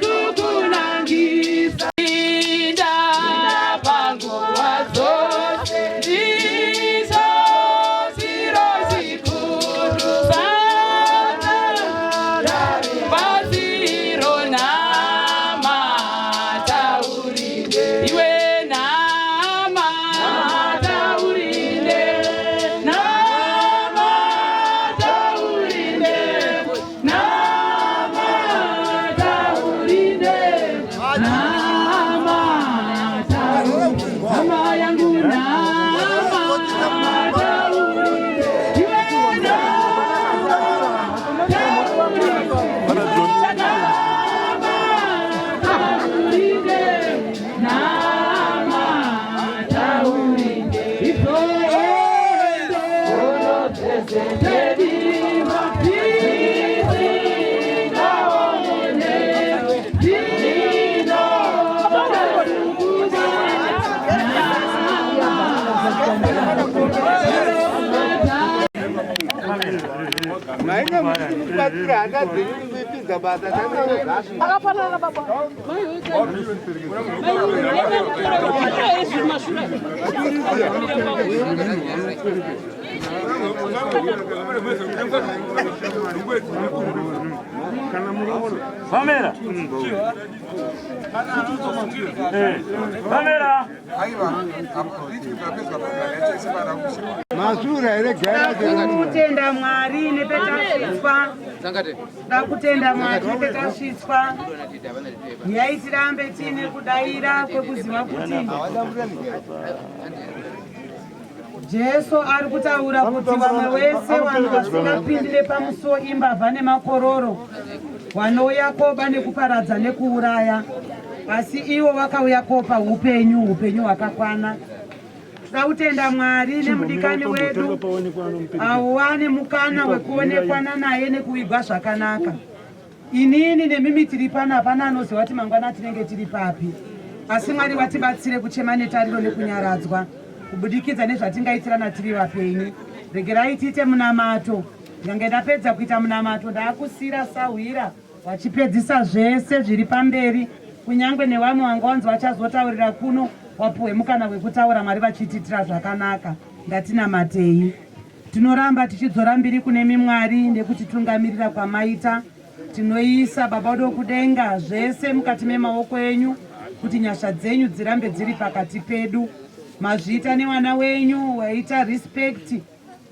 kukunangisa inda panguva dzose ndizo ziro zikuru sana baziro nama taurinde iwe nama taurinde nama taurinde nama taurinde nama taurinde nama yangu nama taurinde iwe nama taurinde nama taurinde izondo zesezedima zisingaone zino Pamela. Pamela. Ndakutenda Mwari nepetasvitswa ndakutenda Mwari nepetasvitswa nyaya tirambe tiine kudaira kwekuziva kuti Jesu ari kutaura kuti vamwe wese vanhu vasingapindire pamusuwo imbavha nemakororo vanouya koba nekuparadza nekuuraya asi ivo vakauya kopa upenyu hwakakwana. Tautenda Mwari nemudikani wedu auwane mukana wekuonekwana naye nekuigwa zvakanaka. Inini nemimi tiri panapa anoziva kuti mangwana tinenge tiri papi, asi Mwari vatibatsire kuchema netariro nekunyaradzwa kubudikidza nezvatingaitirana tiri vapenyu. Regerai tiite munamato. Nyange ndapedza kuita munamato ndaakusira sahwira vachipedzisa zvese zviri pamberi, kunyangwe nevamwe vanga vanzi vachazotaurira kuno wapuwe mukana wekutaura Mwari vachititira zvakanaka. Ngatinamatei. Tinoramba tichidzora mbiri kune Mwari ndekutitungamirira kwamaita. Tinoisa Baba wedu kudenga zvese mukati memaoko enyu kuti nyasha dzenyu dzirambe dziri pakati pedu. Mazviita nemwana wenyu waita respect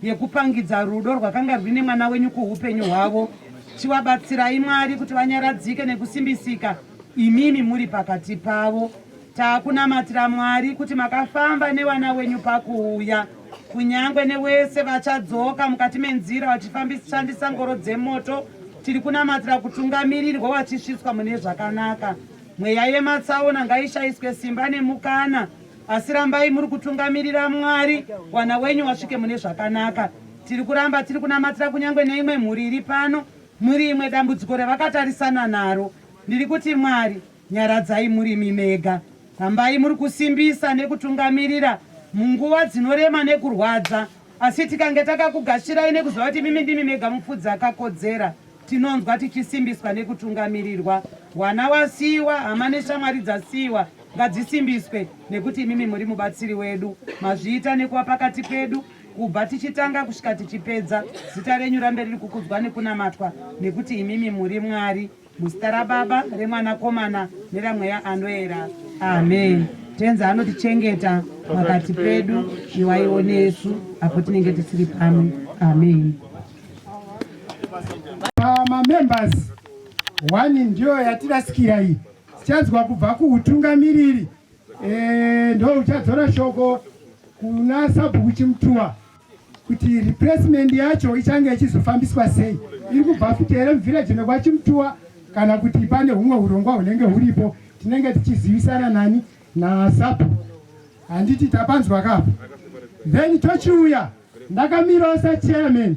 yekupangidza rudo rwakanga rwine mwana wenyu kuupenyu hwavo. Chivabatsirai Mwari kuti vanyaradzike nekusimbisika imimi muri pakati pavo. Taakunamatira Mwari kuti makafamba nevana wenyu pakuuya. kunyangwe newese vachadzoka mukati menzira vachifambishandisa ngoro dzemoto. Tiri kunamatira kutungamirirwa vachisvitswa mune zvakanaka. Mweya yematsaona ngaishayiswe simba nemukana, asi rambai muri kutungamirira Mwari, wana wenyu wasvike mune zvakanaka. Tiri kuramba tiri kunamatira kunyangwe neimwe mhuri iri pano, muri imwe dambudziko ravakatarisana naro. Ndiri kuti Mwari, nyaradzai murimi mega, rambai muri kusimbisa nekutungamirira munguva dzinorema nekurwadza. Asi tikange takakugashirai nekuziva kuti mimi ndimi mega mufudzi akakodzera, tinonzwa tichisimbiswa nekutungamirirwa. Wana wasiyiwa, hama neshamwari dzasiyiwa, ngadzisimbiswe nekuti mimi muri mubatsiri wedu. Mazviita nekuva pakati pedu, kubva tichitanga kusvika tichipedza. Zita renyu rambe riri kukudzwa nekunamatwa, nekuti imimi muri Mwari. Muzita raBaba, reMwanakomana neramweya anoyera. Amen. Tenza anotichengeta pakati pedu, iwaiwo nesu apo tinenge tisiri pamwe. Amen. Members, wani ndio yatirasikira iyi tichadzwa kubva kuutungamiriri ndo uchadzora shoko kuna sabhuku chimutuwa kuti replacement yacho ichange ichizofambiswa sei. Iri kubva futi here muvillage nekwachimutuwa kana kuti pane humwe urongwa hunenge huripo. Tinenge tichizivisana nani nasabhuku, handiti tapanzwa kapo. Then tochiuya ndakamirawo sachairman.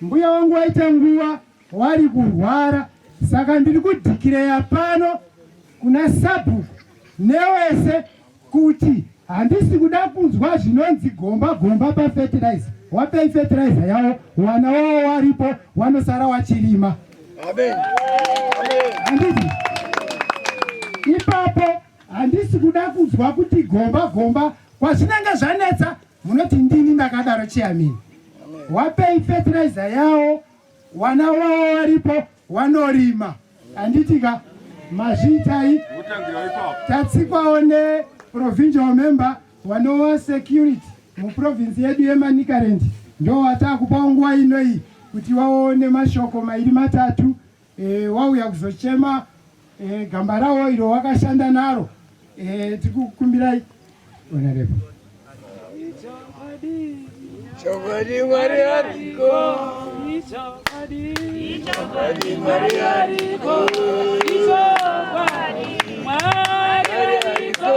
Mbuya wangu waita nguva wari kurwara, saka ndiri kudhikireya pano kuna sabhuku newese kuti handisi kuda kunzwa zvinonzi gomba gomba pafertilizer. Wapei fertilizer yavo, wana wavo waripo, wanosara wachirima. Amen. Handiti ipapo handisi kuda kunzwa kuti gomba gomba kwazvinenge zvanetsa munoti ndini ndakadaro chairman. Wapei fertilizer yavo, wana wavo waripo, wanorima. Handitika mazviitai. Tatsikwawo neprovincial member wanova security muprovince yedu yeManicaland, ndo watakupawo nguva inoi kuti waone mashoko mairi matatu. Wauya kuzochema gamba ravo iro wakashanda naro. Tikukumbirai onarepo. Chokadi Mwari ariko, Chokadi Mwari ariko, Chokadi Mwari ariko,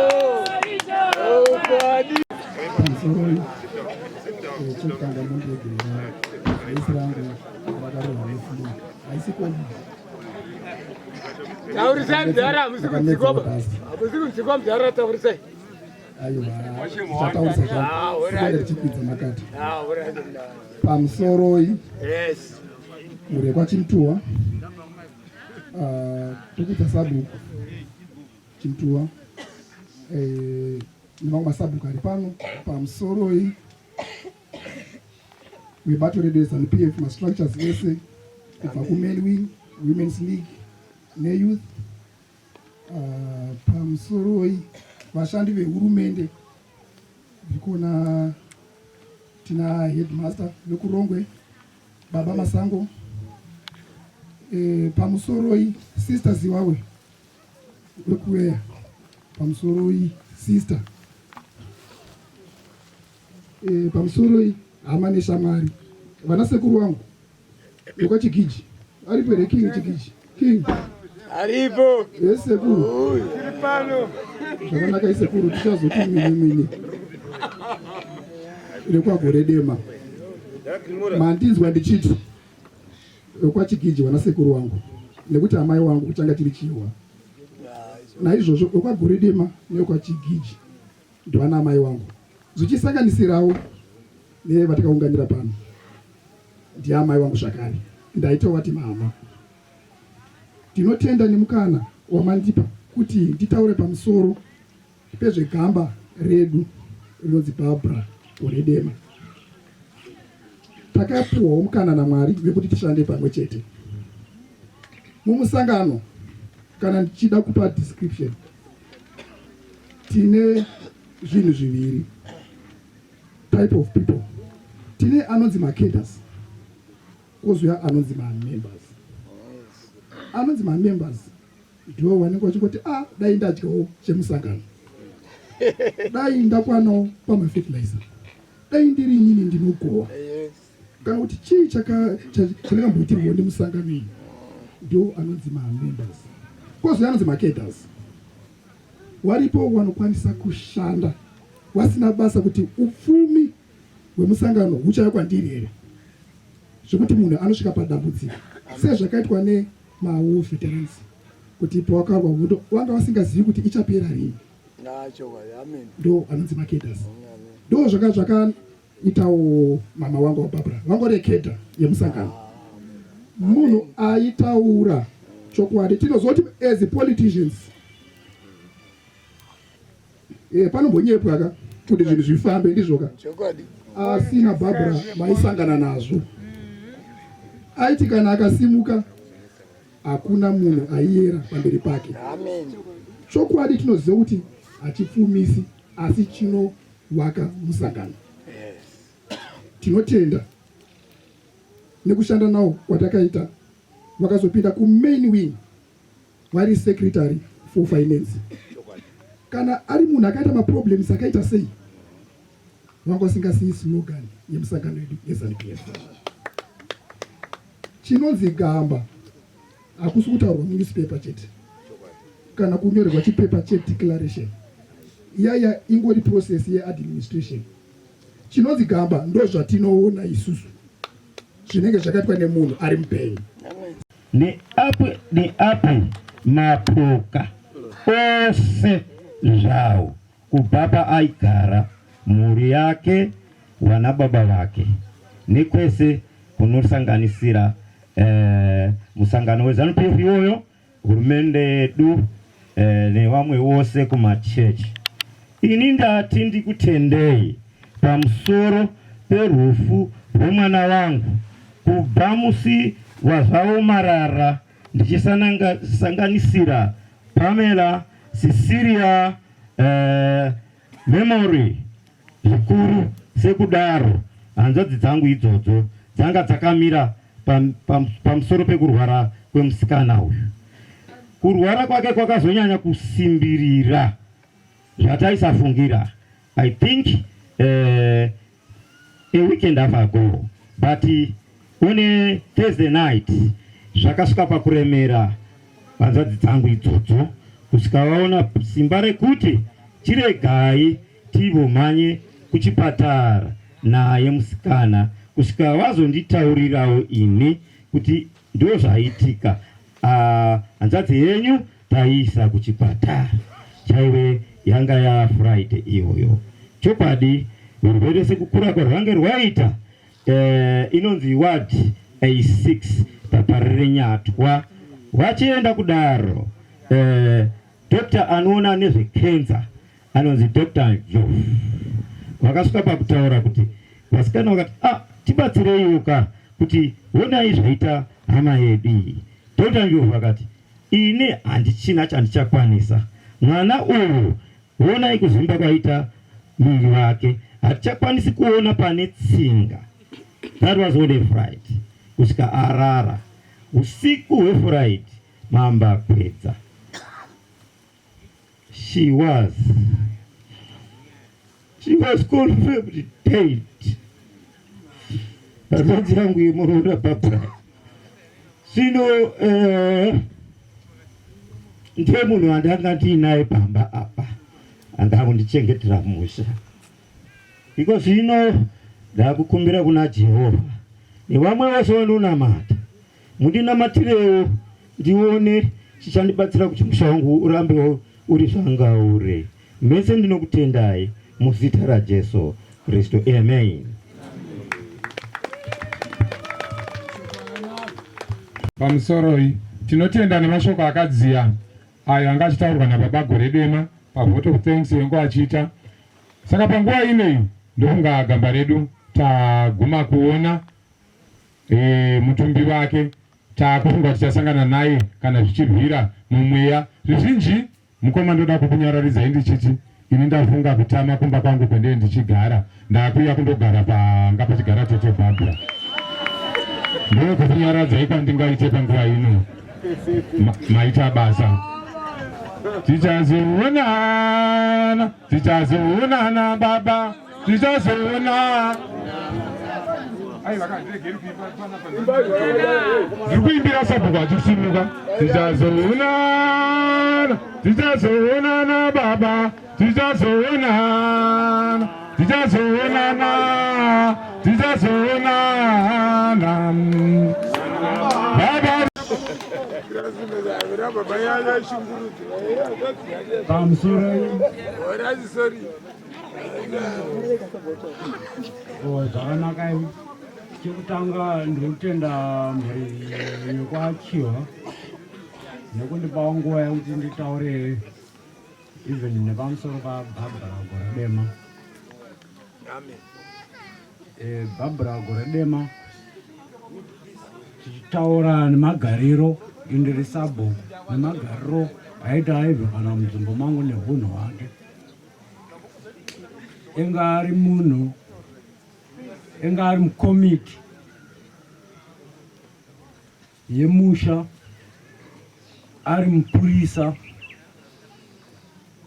Chokadi. Taurisai mdara, musikumchikoba. Musikumchikoba mdara taurisai. Aiwa, chataurisa chakadari chikwidza makati. Pamusoro iyi, mure kwachimutuwa, tokuita sabhuku chimutuwa, nemamwe masabhuku ari pano. Pamusoro iyi, webato redu reZANU-PF, mastructures ese, kubva kuMen Wing, Women's League, neYouth. Pamusoro iyi, vashandi vehurumende, ndikuona tina headmaster vekurongwe Baba Masango. Pamusoro iyi sisters wawe vekuweya. Pamusoro iyi sister. Pamusoro iyi hama neshamwari. Vana sekuru wangu vekwachigiji aripo here King Chigiji. King aripo. Yes sekuru. Tiri pano. Zvakanaka isekuru, tichazoti mwine rekwa Goredema. Mandinzwa ndichiti wekwachigiji wana sekuru wangu, nekuti amai wangu kuchanga tiri chiwa. Naizvozvo wekwa Goredema newekwachigiji ndivana amai wangu. Zvichisanganisirawo nevatakaunganira pano ndiamai wangu zvakare. Ndaitawo vati mama. Tinotenda nemukana wamandipa kuti nditaure pamusoro pezvegamba redu rinonzi Babra Goredema. Takapuwawo mukana naMwari wekuti tishande pamwe chete. Mumusangano, kana ndichida kupa description, tine zvinhu zviviri type of people. Tine anonzi makaders, kozouya anonzi mamembers. Anonzi mamembers ndiwo wanenge wachingoti dai ndadyawo chemusangano, dai ndakwanawo pamafertilizer, dai ndiri inini ndinogowa kana kuti chii chakamboitirwa nemusangano ndio anonzi mamembers kozo anonzi marketers waripo wanokwanisa kushanda wasina basa kuti upfumi hwemusangano huchauya kwandiri here zvekuti munhu anosvika padambudziko sezvakaitwa nemawo veterans kuti pawakarwa hondo wanga vasingazivi kuti ichapera rini ndo anonzi marketers ndo zvakaitawo mama wangu waBarbara vangoreketa yemusangano munhu aitaura chokwadi tinozoti as politicians panombonyepwa kuti zvinhu zvifambe ndizvoka asi naBarbara vaisangana nazvo aiti kana akasimuka hakuna munhu aiyera pamberi pake chokwadi tinoziva kuti hachipfumisi asi chinovaka musangano tinotenda nekushanda nawo kwatakaita vakazopinda kumain wing vari secretary for finance kana ari munhu akaita maproblems akaita sei vanga vasingasiyi slogan yemusangano yedu yeZANU-PF chinonzi gamba hakusi kutaurwa munewspaper chete kana kunyorerwa chipepa chedeclaration iyaya ingori process yeadministration chinonzi gamba ndo zvatinoona isusu zvinenge zvakaitwa nemunhu ari mupenyu neapo mapoka ose zvawo kubaba aigara mhuri yake wana baba vake nekwese kunosanganisira musangano weZANU-PF iyoyo hurumende yedu nevamwe wose kumachechi. Ini ndati ndikutendei pamusoro perufu rwemwana wangu kubva musi wazvawo marara ndichisanganisira Pamela Cecilia memory zvikuru sekudaro hanzvadzi dzangu idzodzo dzanga dzakamira pamusoro pekurwara kwemusikana uyu. Kurwara kwake kwakazonyanya kusimbirira zvataisafungira. I think a weekend ago, but on a Thursday night zvakasvika pakuremera hanzvadzi dzangu idzodzo kusvika vaona simba rekuti chiregai tivomhanye kuchipatara naye musikana kusvika vazonditaurirawo ini kuti ndo zvaitika. Hanzvadzi yenyu taiisa kuchipatara chaive yanga ya Friday iyoyo. Chokwadi urwere sekukura kwarwange rwaita inonzi ward A6 paparire Nyatwa. Wachienda kudaro Dr. anoona nezvekenza anonzi Dr. Joe vakasvika pakutaura kuti vasikana vakati tibatsireiwoka kuti honai zvaita hama yedu. Dr. Joe vakati ine handichina chandichakwanisa, mwana uyu honai kuzimba kwaita mwiri wake hatichakwanisi kuona pane tsinga. That was on a Friday. Kusvika arara usiku hweFriday mamba kwedza. She was confirmed dead. Hanzvadzi yangu yemuroora Babra. Zvino ndiye munhu wandanga ndiinaye pamba apa anga kundichengetera musha. Iko zvino ndakukumbira kuna Jehovha nevamwe vose vanonamata mundinamatirewo ndione chichandibatsira kuti musha wangu urambewo uri zvangaure. Mese ndinokutendai muzita raJesu Kristu, amen. Pamusoroi tinotenda nemashoko akadziya ayo anga achitaurwa naBaba Goredema pavote of thanks yengo achiita. Saka panguva ineyi ndokunga gamba redu taguma kuona mutumbi wake, takufunga tichasangana naye kana zvichirwira mumweya. Zvizhinji mukoma ndoda kukunyararidza ndichiti ini ndafunga kutama kumba kwangu kwendee ndichigara ndakuya kundogara panga pachigara Tete Babra. Ndo kukunyaradza ikwandingaite panguva ino maita basa. Tichazoonana Baba, tichazoona. Ndikuimbira sabhuku achisimuka. Tichazoonana, tichazoonana baba, tichazoonana, tichazoonana, tichazoonana baba. Zvakanaka chekutanga ndinotenda mhuri yekwachiwa nekundipawo nguva yekuti nditaure even nepamusoro paBabra Goredema. Babra Goredema tichitaura nemagariro indiri sabhuku nemagariro aita aibva kana munzvimbo mangu neunhu hwake. Enga ari munhu, enga ari mukomiti yemusha, ari mupurisa.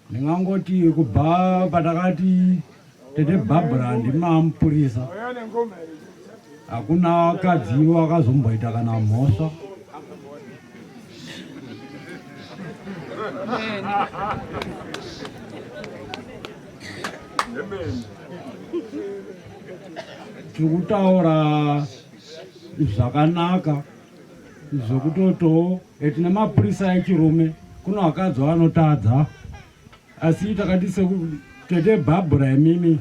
Ndingangoti kubva patakati tete Babra ndimamupurisa, hakuna wakadzi wakazomboita kana mhosva. Tikutaura zvakanaka zvokutoto tine mapurisa echirume, kuna vakadzi vanotadza, asi takati tete Babra imimi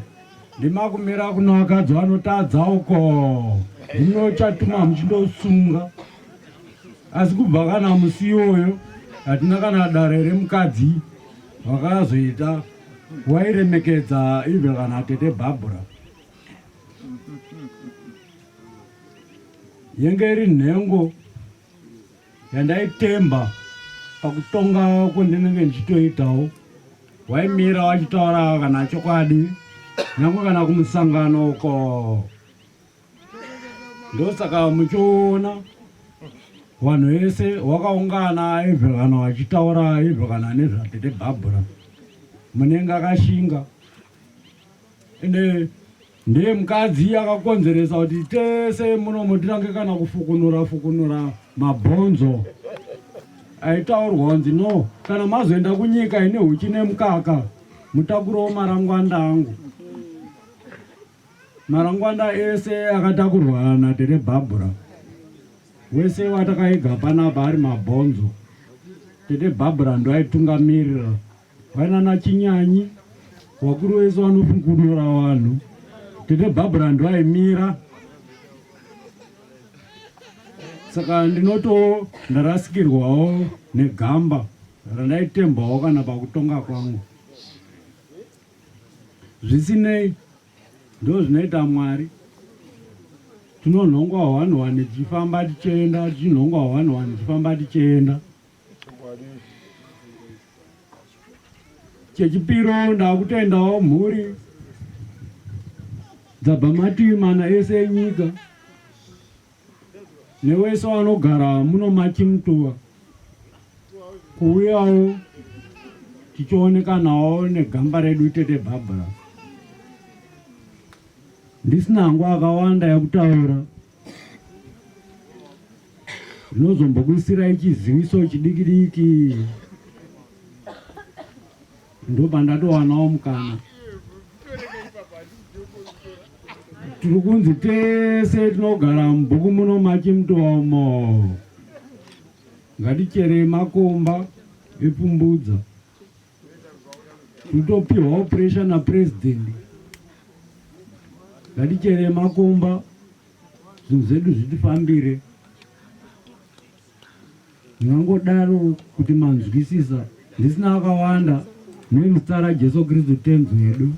ndimakumira kuna vakadzi vanotadza uko, ndinochatuma muchindosunga. Asi kubva kana musi iyoyo hatina kana dare remukadzi wakazoita wairemekedza ibve kana tete Babra. Yenge iri nhengo yandaitemba pakutonga kwandinenge ndichitoitawo. Waimira wachitaura kana chokwadi, nyangwe kana kumusangano uko. Ndosaka muchiona vanhu vese wakaungana ibve kana wachitaura ibve kana nezvatete Babra. Munenge akashinga. Ende ndiye mukadzi akakonzeresa kuti tese munomo tirange kana kufukunura mabhonzo. Aitaurwa kunzi no, kana mazoenda kunyika ine huchi nemukaka mutakurawo marangwanda angu. Marangwanda ese akatakurwa natete Babra. Wese watakaiga panapa ari mabhonzo. Tete Babra ndo aitungamirira. Vainana Chinyanyi, wakuru wese wanofukunura vanhu. Tete Babra ndo aimira. Saka ndinoto ndarasikirwawo negamba randaitembawo kana pakutonga kwangu. Zvisinei ndo zvinoita Mwari. Tinonhongwa 1-1 tichifamba tichienda, tichinhongwa 1-1 tichifamba tichienda. Chechipiro ndakutendawo mhuri dzabva mativi mana ese enyika, newese wanogara muno Machimutuwa, kuuyawo tichionekanawo negamba redu tete Babra. Ndisina hangu akawanda yakutaura, ndinozombokuisirai chiziviso chidiki ndopandatowana mukana. Tiri kunzi tese tinogara mubhuku muno Machimutuwa umo ngatichere makomba epfumbudza, titopiwawo puresha naPurezidendi. Ngatichere makomba, zvinhu zvedu zvitifambire. Ndingangodaro kuti manzwisisa, ndisina akawanda. Nemuzita raJesu Kristu tenzi yedu.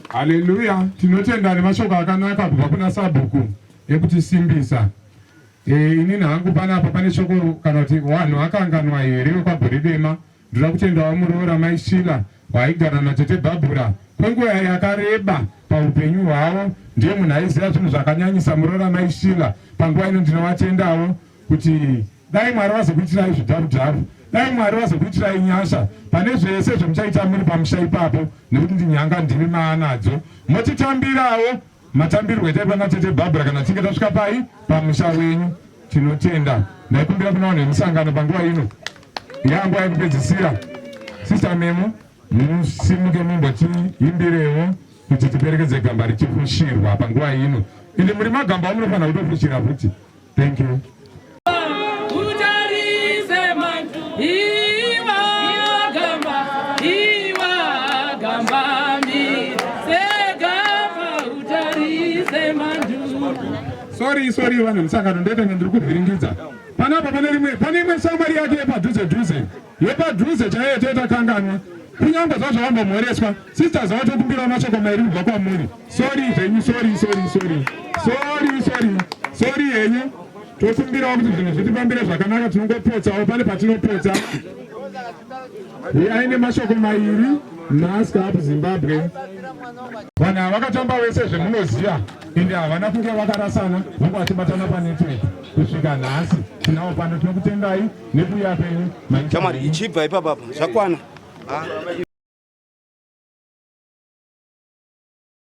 Haleluya. Tinotenda nemashoko akanaka kubva kuna sabhuku ekutisimbisa. Inini hangu panapa pane shoko kana kuti vanhu vakanganwa here vekwaGoredema. Ndoda kutendawo muroora maishila waaigara natete Babra kwenguva yakareba paupenyu hwavo. Ndiye munhu aiziva zvinhu zvakanyanyisa muroora maishila. Panguva ino ndinovatendawo kuti dai Mwari vazokuitirai zvidharu-dharu, dai Mwari vazokuitirai nyasha pane zvese zvemuchaita muri pamusha ipapo, nekuti ndinyanga ndimi maanadzo. Motitambirawo matambirwo etai pana tete Babra kana tinge tasvika pai pamusha wenyu. Tinotenda. Ndaikumbira kuna vanhu vemusangano panguva ino yanguva yekupedzisira. Sister Memo, musimuke mumbotiimbirewo kuti tiperekedze gamba richifushirwa panguva ino. Ende muri magamba amunofanira kutofushira futi. Thank you. Sorry vanhu musangano ndete ndiri kuvhiringidza. Panapa pane imwe shamwari yake yepadhuze chaiyo toitakanganwa. Kunyange zvazvo vambomhoreswa, sisters vatokumbira mashoko mairi kubva kwamuri. Sorry zvenyu, sorry henyu. Tokumbirawo kuti zvinhu zvitifambire zvakanaka, tinongopotsawo pane patinopotsa. Aine mashoko mairi nhasi apa Zimbabwe. Vanhu ava vakatamba vese zvemunoziva, ende havana kunge vakarasana, vanga vachibatana panetwork kusvika nhasi. Tinavo pano, tinokutendai nekuuya penyu. Shamwari ichibva ipapa zvakwana.